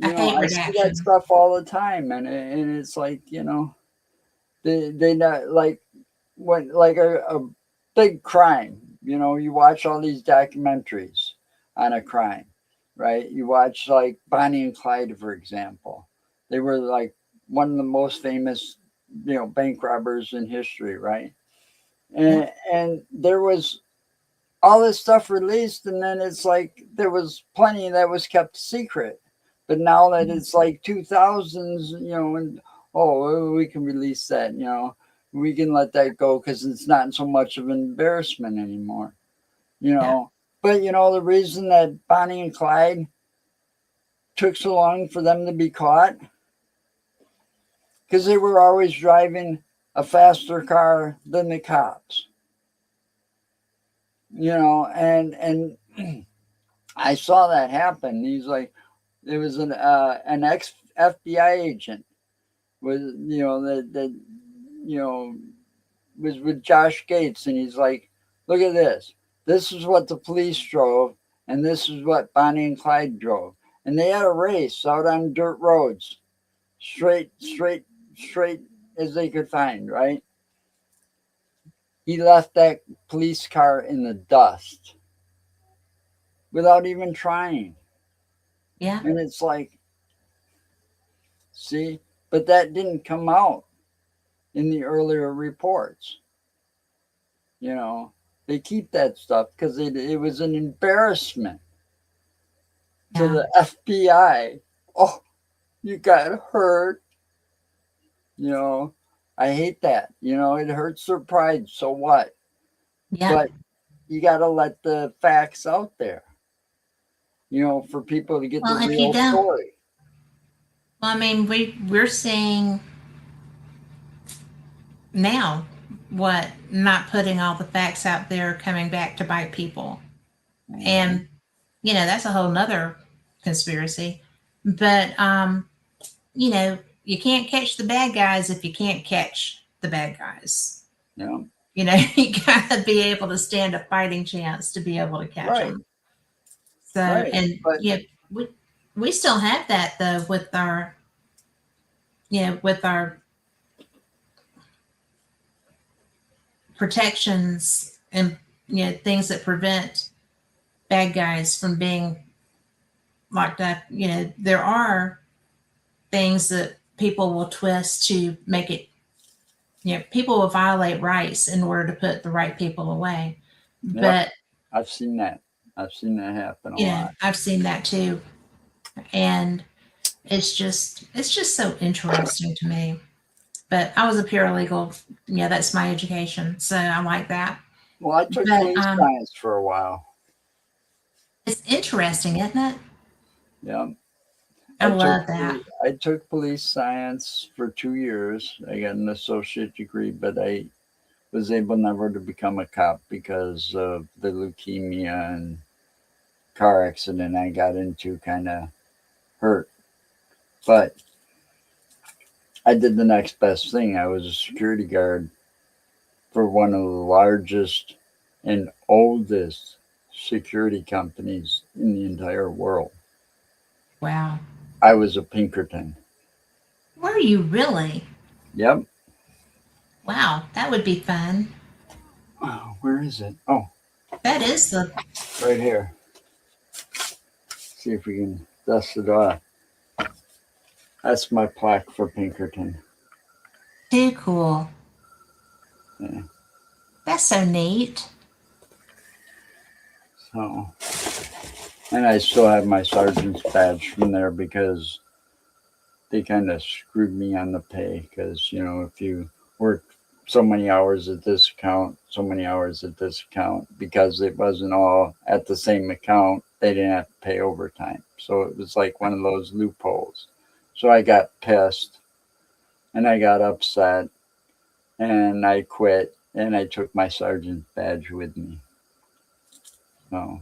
I hate I see that redaction. stuff all the time, and it's like, they not like when like a big crime. You watch all these documentaries on a crime, right? You watch like Bonnie and Clyde, for example. They were like one of the most famous, bank robbers in history, right? Yeah. And there was all this stuff released, and then it's like there was plenty that was kept secret. But now that it's like 2000s, and oh, we can release that, we can let that go because it's not so much of an embarrassment anymore, you Yeah. know. But the reason that Bonnie and Clyde took so long for them to be caught, because they were always driving a faster car than the cops, and I saw that happen. He's like, there was an ex FBI agent was that you know was with Josh Gates, and he's like, look at this. This is what the police drove, and this is what Bonnie and Clyde drove, and they had a race out on dirt roads, straight, straight, straight as they could find. Right? He left that police car in the dust without even trying, Yeah. and it's like, see, but that didn't come out in the earlier reports. You know, they keep that stuff because it was an embarrassment to Yeah. the FBI. Oh, you got hurt. You know, I hate that. It hurts their pride. So what? Yeah. But you got to let the facts out there, for people to get the Well, if you real don't, story. well, I mean, we're seeing now what not putting all the facts out there coming back to bite people. Mhm. And, that's a whole nother conspiracy. But, you can't catch the bad guys if you can't catch the bad guys. Yeah. You know, you gotta be able to stand a fighting chance to be able to catch Right, them. So, right. and But yeah, we still have that though with our, with our protections and things that prevent bad guys from being locked up. There are things that people will twist to make it. People will violate rights in order to put the right people away. yep, But I've seen that. I've seen that happen a lot. I've seen that too, and it's just so interesting to me. But I was a paralegal. Yeah, that's my education, so I like that. Well, I took But police science for a while. it's interesting, isn't it? Yeah, I love that. I took police science for 2 years. I got an associate degree, but I was able never to become a cop because of the leukemia and car accident I got into kind of hurt. But I did the next best thing. I was a security guard for one of the largest and oldest security companies in the entire world. Wow. I was a Pinkerton. Were you really? Yep. Wow, that would be fun. Oh, where is it? Oh, That is the right here. See if we can dust it off. That's my plaque for Pinkerton. too cool. Yeah. That's so neat. So, and I still have my sergeant's badge from there because they kind of screwed me on the pay. Because, if you work so many hours at this account, so many hours at this account, because it wasn't all at the same account, they didn't have to pay overtime. So it was like one of those loopholes. So I got pissed and I got upset and I quit and I took my sergeant's badge with me. So,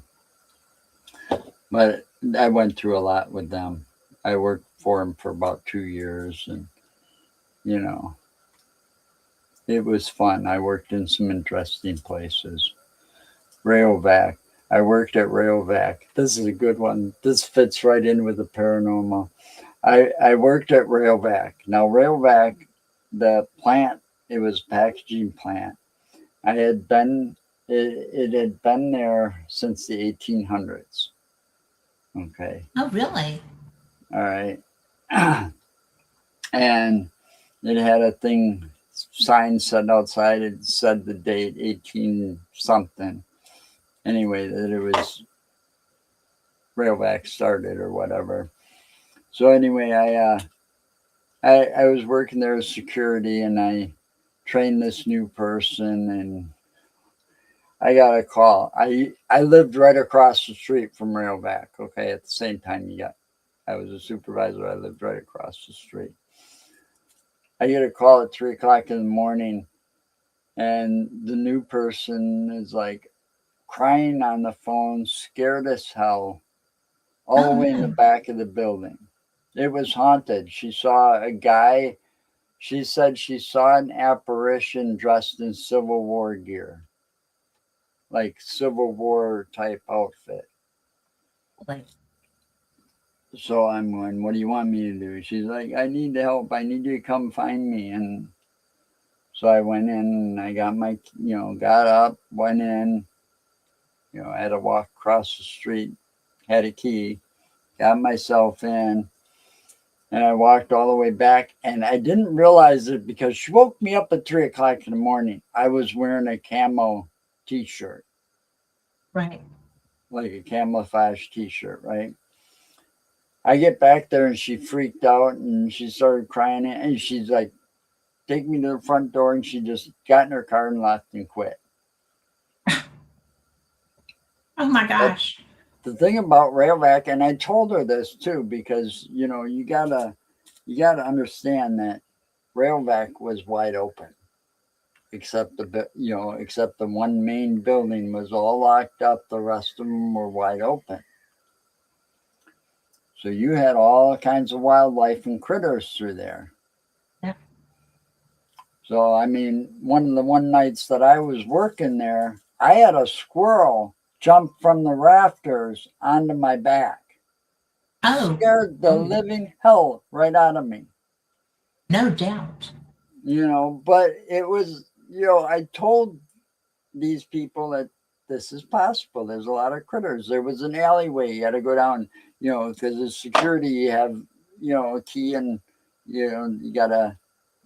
but I went through a lot with them. I worked for them for about 2 years, and you know, it was fun. I worked in some interesting places. Railvac. I worked at Railvac. This is a good one. This fits right in with the paranormal. I worked at Railvac. Now, Railvac, the plant, it was a packaging plant. I had been, it had been there since the 1800s. Okay. Oh, really? All right. And it had a thing, sign set outside. It said the date, 18 something. Anyway, that it was Railvac started or whatever. So anyway, I was working there as security, and I trained this new person, and I got a call. I lived right across the street from Railvac. Okay, at the same time I was a supervisor. I lived right across the street. I get a call at 3 o'clock in the morning, and the new person is like crying on the phone, scared as hell, all the Oh, way in the no. back of the building. It was haunted. She saw a guy. She said she saw an apparition dressed in Civil War gear, like Civil War type outfit. Like, So I'm going, what do you want me to do? She's like, I need help. I need you to come find me. And so I went in and I got got up, went in, I had to walk across the street, had a key, got myself in, and I walked all the way back. And I didn't realize it because she woke me up at 3 o'clock in the morning. I was wearing a camo t shirt, right. like a camouflage t shirt, right? I get back there and she freaked out and she started crying. And she's like, take me to the front door. And she just got in her car and left and quit. Oh my But gosh. the thing about Railvac, and I told her this too, because you gotta understand that Railvac was wide open, except the one main building was all locked up. The rest of them were wide open. So you had all kinds of wildlife and critters through there. Yeah. So, I mean, one nights that I was working there, I had a squirrel jump from the rafters onto my back. Oh, Scared the oh, living hell right out of me. no doubt. But it was, I told these people that this is possible. There's a lot of critters. There was an alleyway you had to go down, because as security you have, a key, and you gotta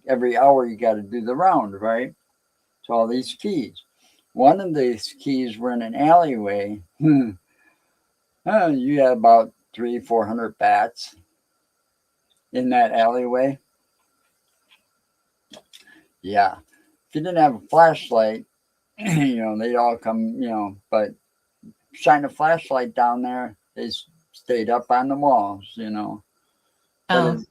every hour you gotta do the round, right? So all these keys. One of these keys were in an alleyway. You had about 300-400 bats in that alleyway. Yeah. If you didn't have a flashlight, they'd all come, but shine a flashlight down there, they stayed up on the walls. But Oh,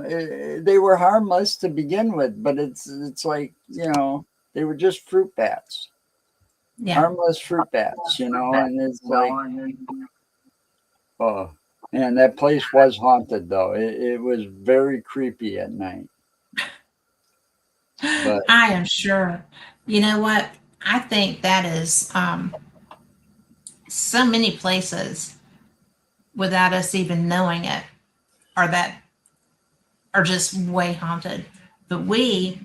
it's, they were harmless to begin with, but it's like, they were just fruit bats, yeah. harmless fruit bats, and it's like, oh, and that place was haunted though. It was very creepy at night. But I am sure. You know what? I think that is so many places without us even knowing it that are just way haunted. But we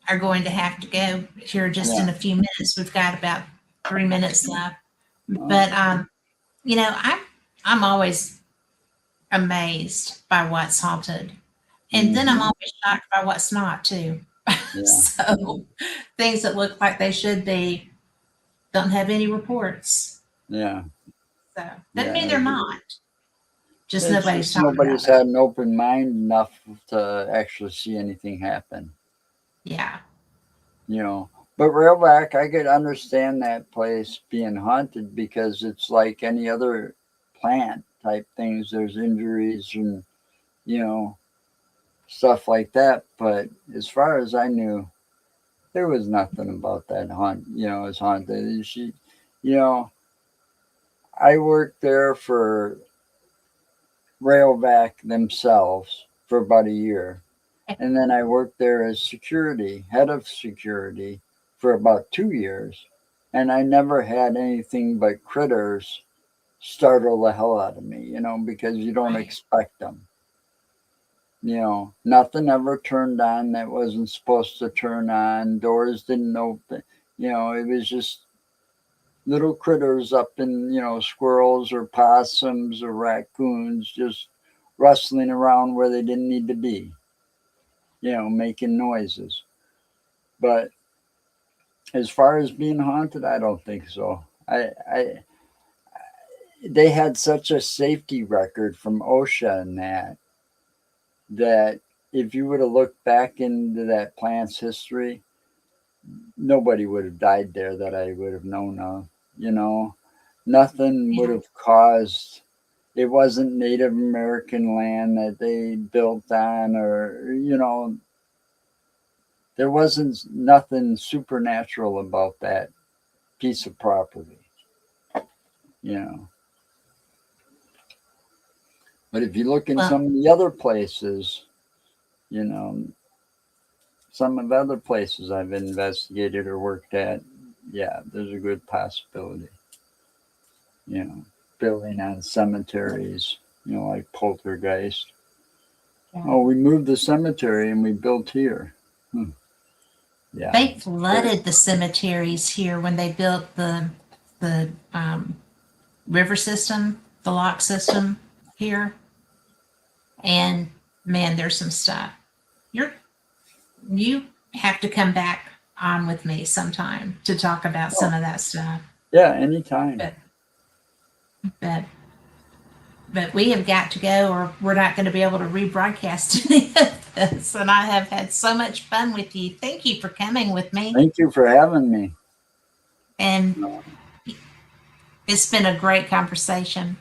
are going to have to go here just yeah, in a few minutes. We've got about 3 minutes left. oh, But I'm always amazed by what's haunted. And then I'm mhm, always shocked by what's not too. yeah, So things that look like they should be don't have any reports. yeah, So doesn't yeah. mean they're not. Just It's nobody's just talking nobody's about it. had an open mind enough to actually see anything happen. Yeah. you know. But Railback, I could understand that place being haunted because it's like any other plant type things. There's injuries and, you know, stuff like that. But as far as I knew, there was nothing about that it's haunted. You know, I worked there for Railback themselves for about a year. And then I worked there as security, head of security, for about 2 years. And I never had anything but critters startle the hell out of me, because you don't Right. expect them. Nothing ever turned on that wasn't supposed to turn on. Doors didn't open. It was just little critters up in, squirrels or possums or raccoons just rustling around where they didn't need to be, making noises. But as far as being haunted, I don't think so. They had such a safety record from OSHA and that if you would have looked back into that plant's history, nobody would have died there that I would have known of. Nothing would Yeah. have caused. It wasn't Native American land that they built on, or there wasn't nothing supernatural about that piece of property. you know. But if you look in Well, some of the other places, you know, some of the other places I've investigated or worked at, yeah, there's a good possibility, you know, building on cemeteries, like poltergeist. yeah. Oh, we moved the cemetery and we built here. Yeah. They flooded the cemeteries here when they built the river system, the lock system here. And man, there's some stuff. You have to come back on with me sometime to talk about Oh, some of that stuff. yeah, anytime. But but but we have got to go, or we're not going to be able to rebroadcast any of this. And I have had so much fun with you. Thank you for coming with me. Thank you for having me. And it's been a great conversation.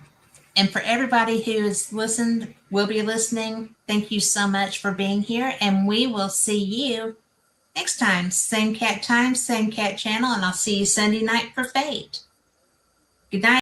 And for everybody who has listened, will be listening, thank you so much for being here. And we will see you next time. Same cat time, same cat channel. And I'll see you Sunday night for Fate. Good night.